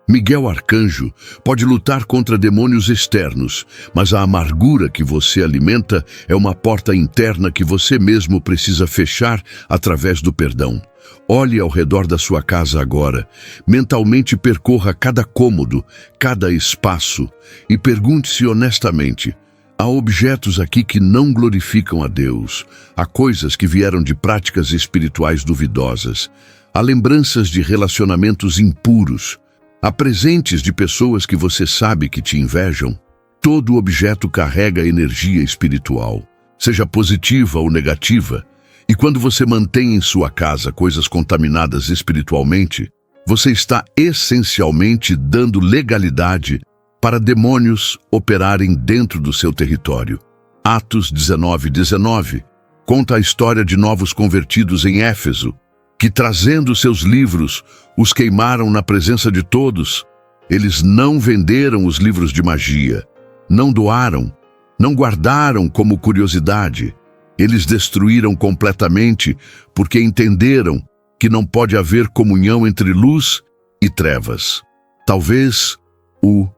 S1: Miguel Arcanjo pode lutar contra demônios externos, mas a amargura que você alimenta é uma porta interna que você mesmo precisa fechar através do perdão. Olhe ao redor da sua casa agora, mentalmente percorra cada cômodo, cada espaço e pergunte-se honestamente: há objetos aqui que não glorificam a Deus, há coisas que vieram de práticas espirituais duvidosas, há lembranças de relacionamentos impuros, há presentes de pessoas que você sabe que te invejam. Todo objeto carrega energia espiritual, seja positiva ou negativa. E quando você mantém em sua casa coisas contaminadas espiritualmente, você está essencialmente dando legalidade para demônios operarem dentro do seu território. Atos 19:19. conta a história de novos convertidos em Éfeso, que trazendo seus livros, os queimaram na presença de todos. Eles não venderam os livros de magia, não doaram, não guardaram como curiosidade. Eles destruíram completamente porque entenderam que não pode haver comunhão entre luz e trevas. Talvez o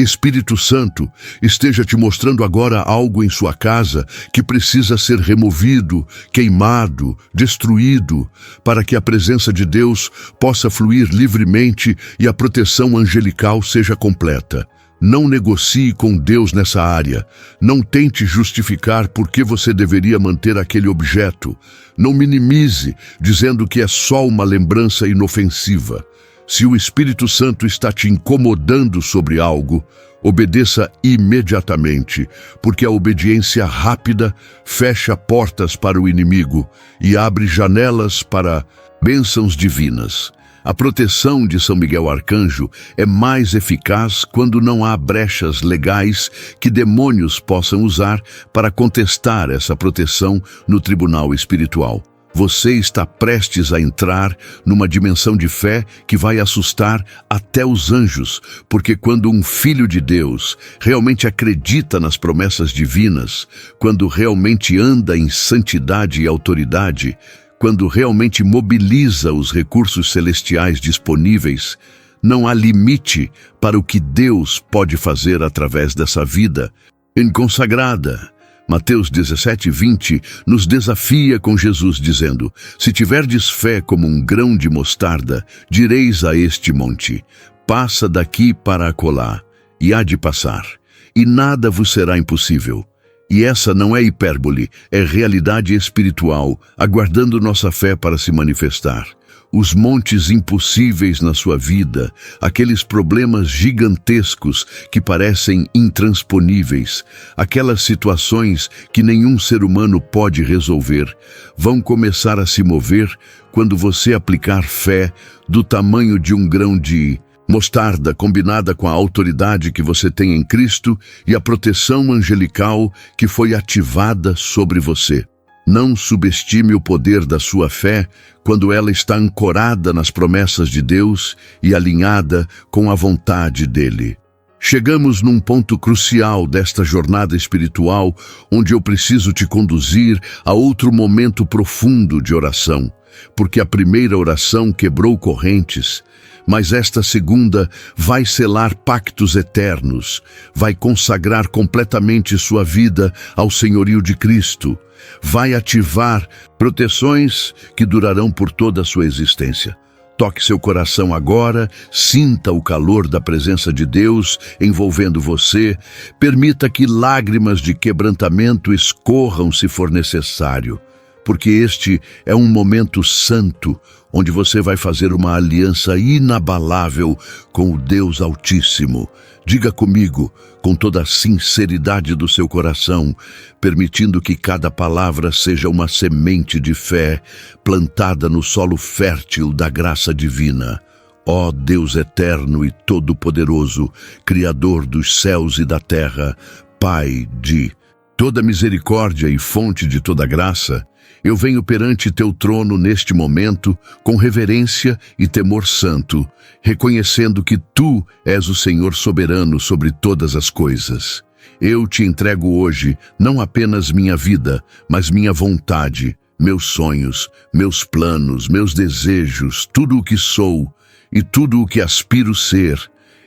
S1: Espírito Santo esteja te mostrando agora algo em sua casa que precisa ser removido, queimado, destruído, para que a presença de Deus possa fluir livremente e a proteção angelical seja completa. Não negocie com Deus nessa área. Não tente justificar por que você deveria manter aquele objeto. Não minimize, dizendo que é só uma lembrança inofensiva. Se o Espírito Santo está te incomodando sobre algo, obedeça imediatamente, porque a obediência rápida fecha portas para o inimigo e abre janelas para bênçãos divinas. A proteção de São Miguel Arcanjo é mais eficaz quando não há brechas legais que demônios possam usar para contestar essa proteção no tribunal espiritual. Você está prestes a entrar numa dimensão de fé que vai assustar até os anjos, porque quando um filho de Deus realmente acredita nas promessas divinas, quando realmente anda em santidade e autoridade, quando realmente mobiliza os recursos celestiais disponíveis, não há limite para o que Deus pode fazer através dessa vida consagrada. Mateus 17:20 nos desafia com Jesus dizendo: se tiverdes fé como um grão de mostarda, direis a este monte, passa daqui para acolá, e há de passar, e nada vos será impossível. E essa não é hipérbole, é realidade espiritual, aguardando nossa fé para se manifestar. Os montes impossíveis na sua vida, aqueles problemas gigantescos que parecem intransponíveis, aquelas situações que nenhum ser humano pode resolver, vão começar a se mover quando você aplicar fé do tamanho de um grão de mostarda combinada com a autoridade que você tem em Cristo e a proteção angelical que foi ativada sobre você. Não subestime o poder da sua fé quando ela está ancorada nas promessas de Deus e alinhada com a vontade dele. Chegamos num ponto crucial desta jornada espiritual, onde eu preciso te conduzir a outro momento profundo de oração, porque a primeira oração quebrou correntes, mas esta segunda vai selar pactos eternos, vai consagrar completamente sua vida ao senhorio de Cristo, vai ativar proteções que durarão por toda a sua existência. Toque seu coração agora, sinta o calor da presença de Deus envolvendo você, permita que lágrimas de quebrantamento escorram se for necessário, porque este é um momento santo, onde você vai fazer uma aliança inabalável com o Deus Altíssimo. Diga comigo, com toda a sinceridade do seu coração, permitindo que cada palavra seja uma semente de fé plantada no solo fértil da graça divina. Ó Deus eterno e todo-poderoso, Criador dos céus e da terra, Pai de toda misericórdia e fonte de toda graça, eu venho perante teu trono neste momento com reverência e temor santo, reconhecendo que tu és o Senhor soberano sobre todas as coisas. Eu te entrego hoje não apenas minha vida, mas minha vontade, meus sonhos, meus planos, meus desejos, tudo o que sou e tudo o que aspiro ser,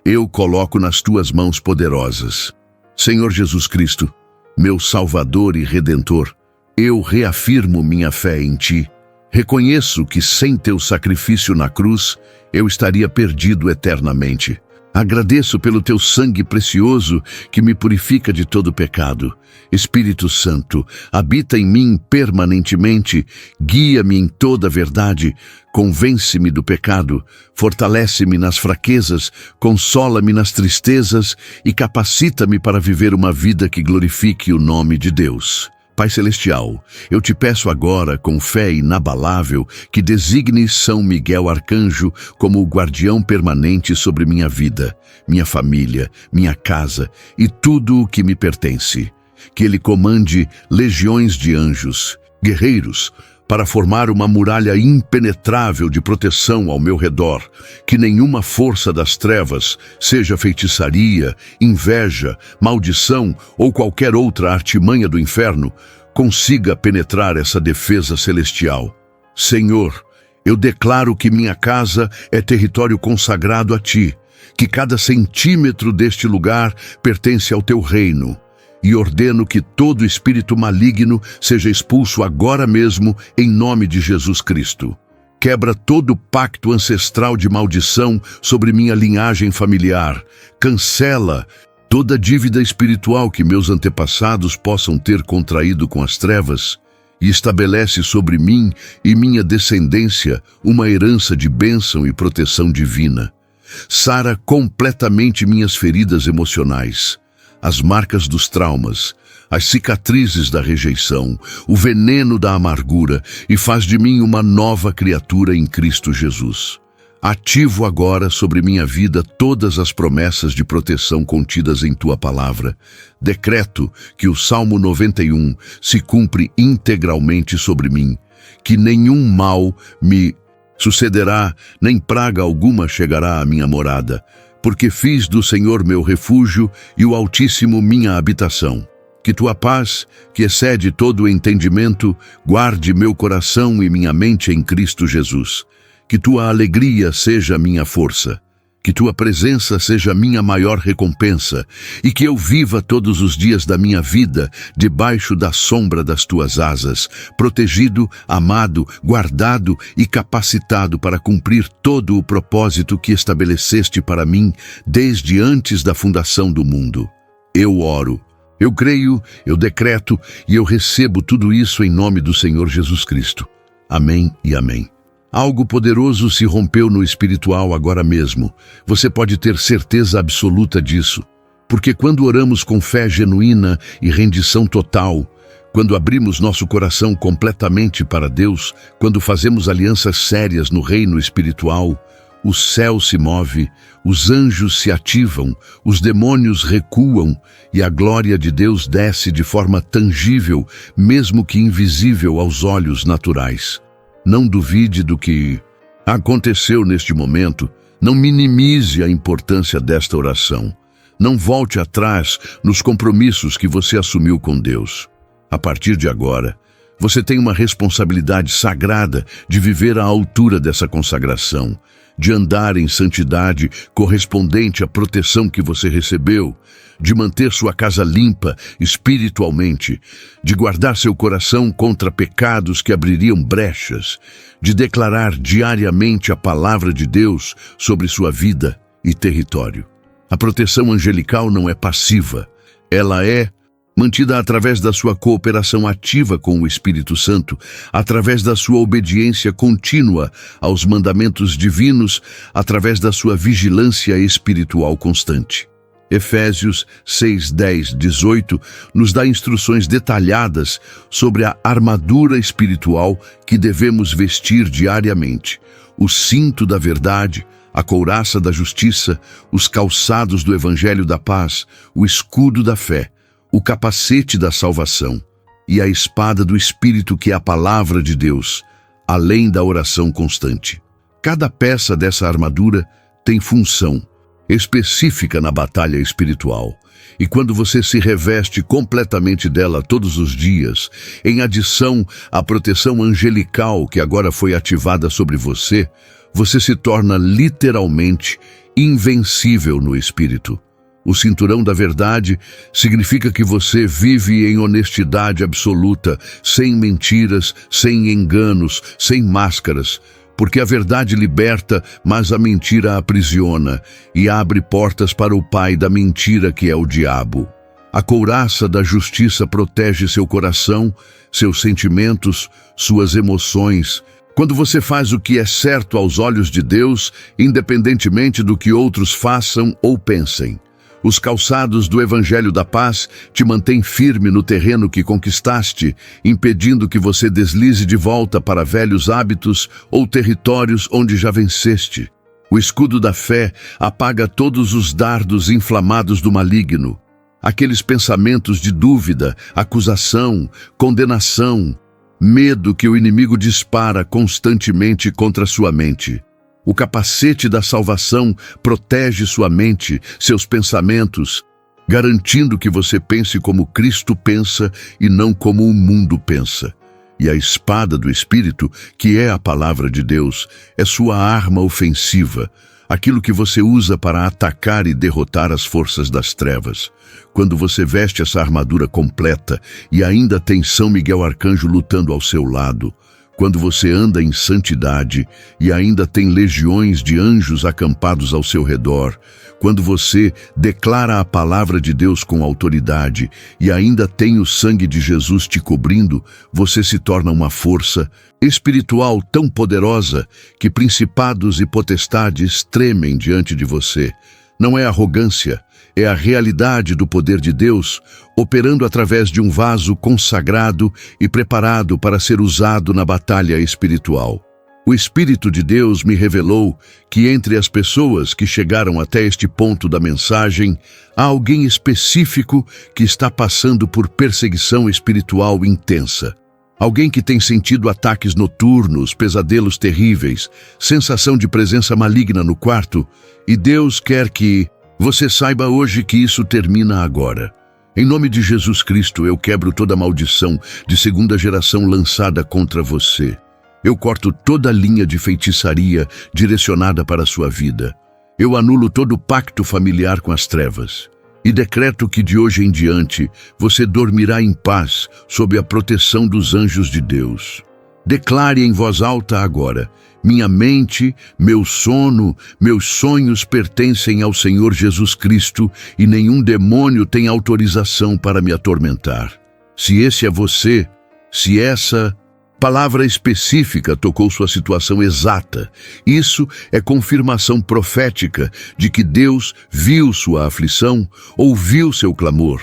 S1: eu coloco nas tuas mãos poderosas. Senhor Jesus Cristo, meu Salvador e Redentor, eu reafirmo minha fé em ti. Reconheço que sem teu sacrifício na cruz, eu estaria perdido eternamente. Agradeço pelo teu sangue precioso que me purifica de todo pecado. Espírito Santo, habita em mim permanentemente, guia-me em toda a verdade, convence-me do pecado, fortalece-me nas fraquezas, consola-me nas tristezas e capacita-me para viver uma vida que glorifique o nome de Deus. Pai Celestial, eu te peço agora, com fé inabalável, que designes São Miguel Arcanjo como o guardião permanente sobre minha vida, minha família, minha casa e tudo o que me pertence. Que ele comande legiões de anjos, guerreiros, para formar uma muralha impenetrável de proteção ao meu redor, que nenhuma força das trevas, seja feitiçaria, inveja, maldição ou qualquer outra artimanha do inferno, consiga penetrar essa defesa celestial. Senhor, eu declaro que minha casa é território consagrado a Ti, que cada centímetro deste lugar pertence ao Teu reino, e ordeno que todo espírito maligno seja expulso agora mesmo em nome de Jesus Cristo. Quebra todo pacto ancestral de maldição sobre minha linhagem familiar. Cancela toda dívida espiritual que meus antepassados possam ter contraído com as trevas e estabelece sobre mim e minha descendência uma herança de bênção e proteção divina. Sara completamente minhas feridas emocionais, as marcas dos traumas, as cicatrizes da rejeição, o veneno da amargura e faz de mim uma nova criatura em Cristo Jesus. Ativo agora sobre minha vida todas as promessas de proteção contidas em Tua palavra. Decreto que o Salmo 91 se cumpre integralmente sobre mim, que nenhum mal me sucederá, nem praga alguma chegará à minha morada, porque fiz do Senhor meu refúgio e o Altíssimo minha habitação. Que Tua paz, que excede todo o entendimento, guarde meu coração e minha mente em Cristo Jesus. Que Tua alegria seja minha força. Que Tua presença seja minha maior recompensa e que eu viva todos os dias da minha vida debaixo da sombra das Tuas asas, protegido, amado, guardado e capacitado para cumprir todo o propósito que estabeleceste para mim desde antes da fundação do mundo. Eu oro, eu creio, eu decreto e eu recebo tudo isso em nome do Senhor Jesus Cristo. Amém e amém. Algo poderoso se rompeu no espiritual agora mesmo. Você pode ter certeza absoluta disso. Porque quando oramos com fé genuína e rendição total, quando abrimos nosso coração completamente para Deus, quando fazemos alianças sérias no reino espiritual, o céu se move, os anjos se ativam, os demônios recuam e a glória de Deus desce de forma tangível, mesmo que invisível aos olhos naturais. Não duvide do que aconteceu neste momento, não minimize a importância desta oração. Não volte atrás nos compromissos que você assumiu com Deus. A partir de agora, você tem uma responsabilidade sagrada de viver à altura dessa consagração, de andar em santidade correspondente à proteção que você recebeu, de manter sua casa limpa espiritualmente, de guardar seu coração contra pecados que abririam brechas, de declarar diariamente a palavra de Deus sobre sua vida e território. A proteção angelical não é passiva, ela é mantida através da sua cooperação ativa com o Espírito Santo, através da sua obediência contínua aos mandamentos divinos, através da sua vigilância espiritual constante. Efésios 6, 10, 18 nos dá instruções detalhadas sobre a armadura espiritual que devemos vestir diariamente: o cinto da verdade, a couraça da justiça, os calçados do evangelho da paz, o escudo da fé, o capacete da salvação e a espada do Espírito, que é a palavra de Deus, além da oração constante. Cada peça dessa armadura tem função específica na batalha espiritual. E quando você se reveste completamente dela todos os dias, em adição à proteção angelical que agora foi ativada sobre você, você se torna literalmente invencível no espírito. O cinturão da verdade significa que você vive em honestidade absoluta, sem mentiras, sem enganos, sem máscaras, porque a verdade liberta, mas a mentira aprisiona e abre portas para o pai da mentira, que é o diabo. A couraça da justiça protege seu coração, seus sentimentos, suas emoções. Quando você faz o que é certo aos olhos de Deus, independentemente do que outros façam ou pensem. Os calçados do Evangelho da Paz te mantêm firme no terreno que conquistaste, impedindo que você deslize de volta para velhos hábitos ou territórios onde já venceste. O escudo da fé apaga todos os dardos inflamados do maligno, aqueles pensamentos de dúvida, acusação, condenação, medo que o inimigo dispara constantemente contra sua mente. O capacete da salvação protege sua mente, seus pensamentos, garantindo que você pense como Cristo pensa e não como o mundo pensa. E a espada do Espírito, que é a palavra de Deus, é sua arma ofensiva, aquilo que você usa para atacar e derrotar as forças das trevas. Quando você veste essa armadura completa e ainda tem São Miguel Arcanjo lutando ao seu lado, quando você anda em santidade e ainda tem legiões de anjos acampados ao seu redor, quando você declara a palavra de Deus com autoridade e ainda tem o sangue de Jesus te cobrindo, você se torna uma força espiritual tão poderosa que principados e potestades tremem diante de você. Não é arrogância, é a realidade do poder de Deus operando através de um vaso consagrado e preparado para ser usado na batalha espiritual. O Espírito de Deus me revelou que entre as pessoas que chegaram até este ponto da mensagem, há alguém específico que está passando por perseguição espiritual intensa. Alguém que tem sentido ataques noturnos, pesadelos terríveis, sensação de presença maligna no quarto, e Deus quer que você saiba hoje que isso termina agora. Em nome de Jesus Cristo, eu quebro toda maldição de segunda geração lançada contra você. Eu corto toda linha de feitiçaria direcionada para a sua vida. Eu anulo todo pacto familiar com as trevas. E decreto que de hoje em diante você dormirá em paz sob a proteção dos anjos de Deus. Declare em voz alta agora: minha mente, meu sono, meus sonhos pertencem ao Senhor Jesus Cristo e nenhum demônio tem autorização para me atormentar. Se esse é você, se essa palavra específica tocou sua situação exata, isso é confirmação profética de que Deus viu sua aflição, ouviu seu clamor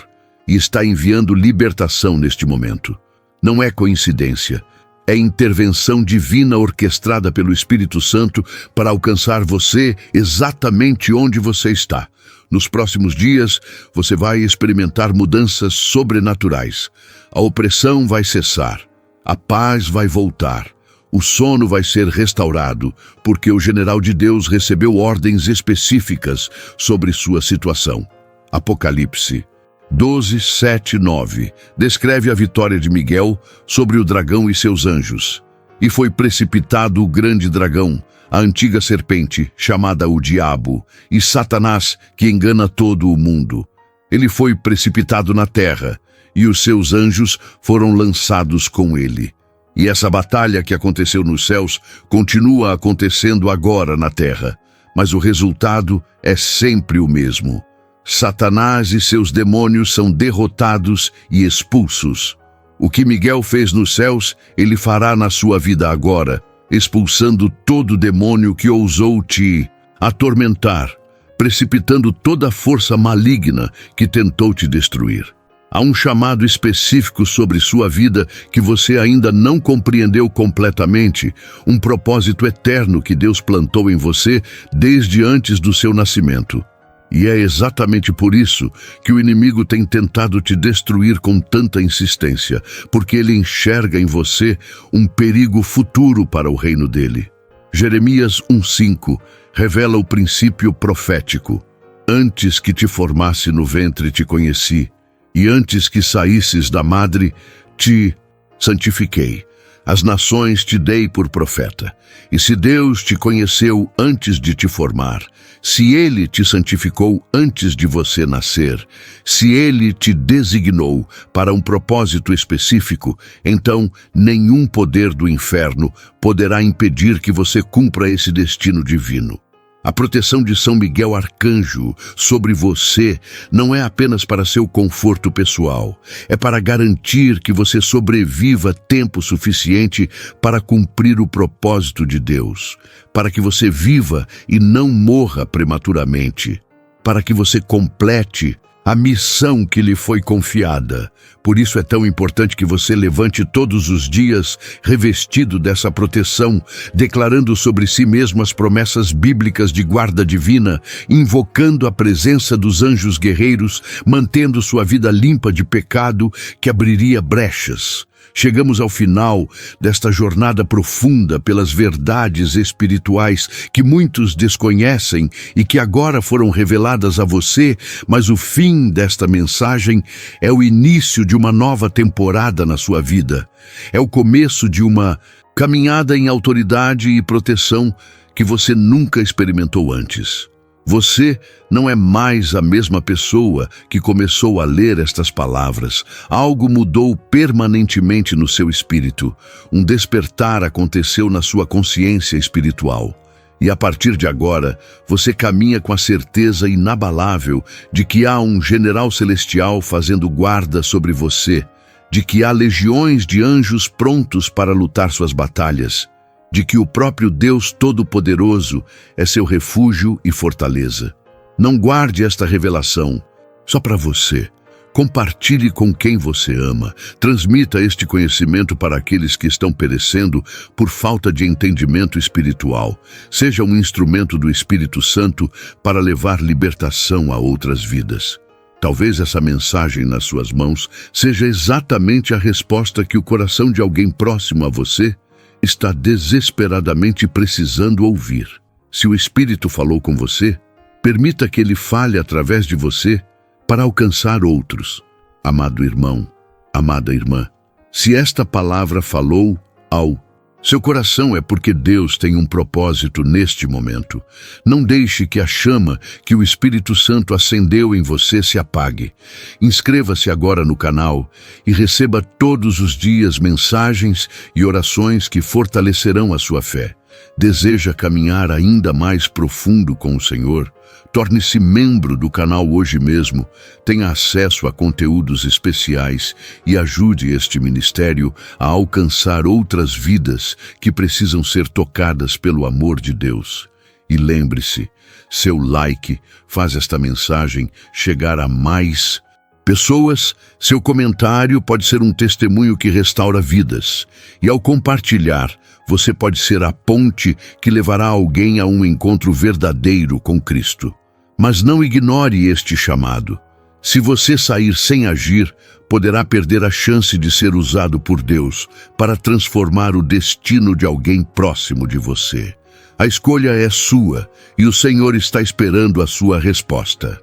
S1: e está enviando libertação neste momento. Não é coincidência, é intervenção divina orquestrada pelo Espírito Santo para alcançar você exatamente onde você está. Nos próximos dias, você vai experimentar mudanças sobrenaturais. A opressão vai cessar. A paz vai voltar, o sono vai ser restaurado, porque o general de Deus recebeu ordens específicas sobre sua situação. Apocalipse 12, 7, 9 descreve a vitória de Miguel sobre o dragão e seus anjos. E foi precipitado o grande dragão, a antiga serpente, chamada o Diabo, e Satanás, que engana todo o mundo. Ele foi precipitado na terra, e os seus anjos foram lançados com ele. E essa batalha que aconteceu nos céus continua acontecendo agora na terra, mas o resultado é sempre o mesmo. Satanás e seus demônios são derrotados e expulsos. O que Miguel fez nos céus, ele fará na sua vida agora, expulsando todo demônio que ousou te atormentar, precipitando toda a força maligna que tentou te destruir. Há um chamado específico sobre sua vida que você ainda não compreendeu completamente, um propósito eterno que Deus plantou em você desde antes do seu nascimento. E é exatamente por isso que o inimigo tem tentado te destruir com tanta insistência, porque ele enxerga em você um perigo futuro para o reino dele. Jeremias 1:5 revela o princípio profético. Antes que te formasse no ventre te conheci, e antes que saísses da madre, te santifiquei. As nações te dei por profeta. E se Deus te conheceu antes de te formar, se Ele te santificou antes de você nascer, se Ele te designou para um propósito específico, então nenhum poder do inferno poderá impedir que você cumpra esse destino divino. A proteção de São Miguel Arcanjo sobre você não é apenas para seu conforto pessoal, é para garantir que você sobreviva tempo suficiente para cumprir o propósito de Deus, para que você viva e não morra prematuramente, para que você complete a missão que lhe foi confiada. Por isso é tão importante que você levante todos os dias revestido dessa proteção, declarando sobre si mesmo as promessas bíblicas de guarda divina, invocando a presença dos anjos guerreiros, mantendo sua vida limpa de pecado que abriria brechas. Chegamos ao final desta jornada profunda pelas verdades espirituais que muitos desconhecem e que agora foram reveladas a você, mas o fim desta mensagem é o início de uma nova temporada na sua vida. É o começo de uma caminhada em autoridade e proteção que você nunca experimentou antes. Você não é mais a mesma pessoa que começou a ler estas palavras. Algo mudou permanentemente no seu espírito. Um despertar aconteceu na sua consciência espiritual. E a partir de agora, você caminha com a certeza inabalável de que há um general celestial fazendo guarda sobre você, de que há legiões de anjos prontos para lutar suas batalhas, de que o próprio Deus Todo-Poderoso é seu refúgio e fortaleza. Não guarde esta revelação só para você. Compartilhe com quem você ama. Transmita este conhecimento para aqueles que estão perecendo por falta de entendimento espiritual. Seja um instrumento do Espírito Santo para levar libertação a outras vidas. Talvez essa mensagem nas suas mãos seja exatamente a resposta que o coração de alguém próximo a você está desesperadamente precisando ouvir. Se o Espírito falou com você, permita que ele fale através de você para alcançar outros. Amado irmão, amada irmã, se esta palavra falou ao seu coração é porque Deus tem um propósito neste momento. Não deixe que a chama que o Espírito Santo acendeu em você se apague. Inscreva-se agora no canal e receba todos os dias mensagens e orações que fortalecerão a sua fé. Deseja caminhar ainda mais profundo com o Senhor? Torne-se membro do canal hoje mesmo, tenha acesso a conteúdos especiais e ajude este ministério a alcançar outras vidas que precisam ser tocadas pelo amor de Deus. E lembre-se, seu like faz esta mensagem chegar a mais pessoas. Seu comentário pode ser um testemunho que restaura vidas. E ao compartilhar, você pode ser a ponte que levará alguém a um encontro verdadeiro com Cristo. Mas não ignore este chamado. Se você sair sem agir, poderá perder a chance de ser usado por Deus para transformar o destino de alguém próximo de você. A escolha é sua e o Senhor está esperando a sua resposta.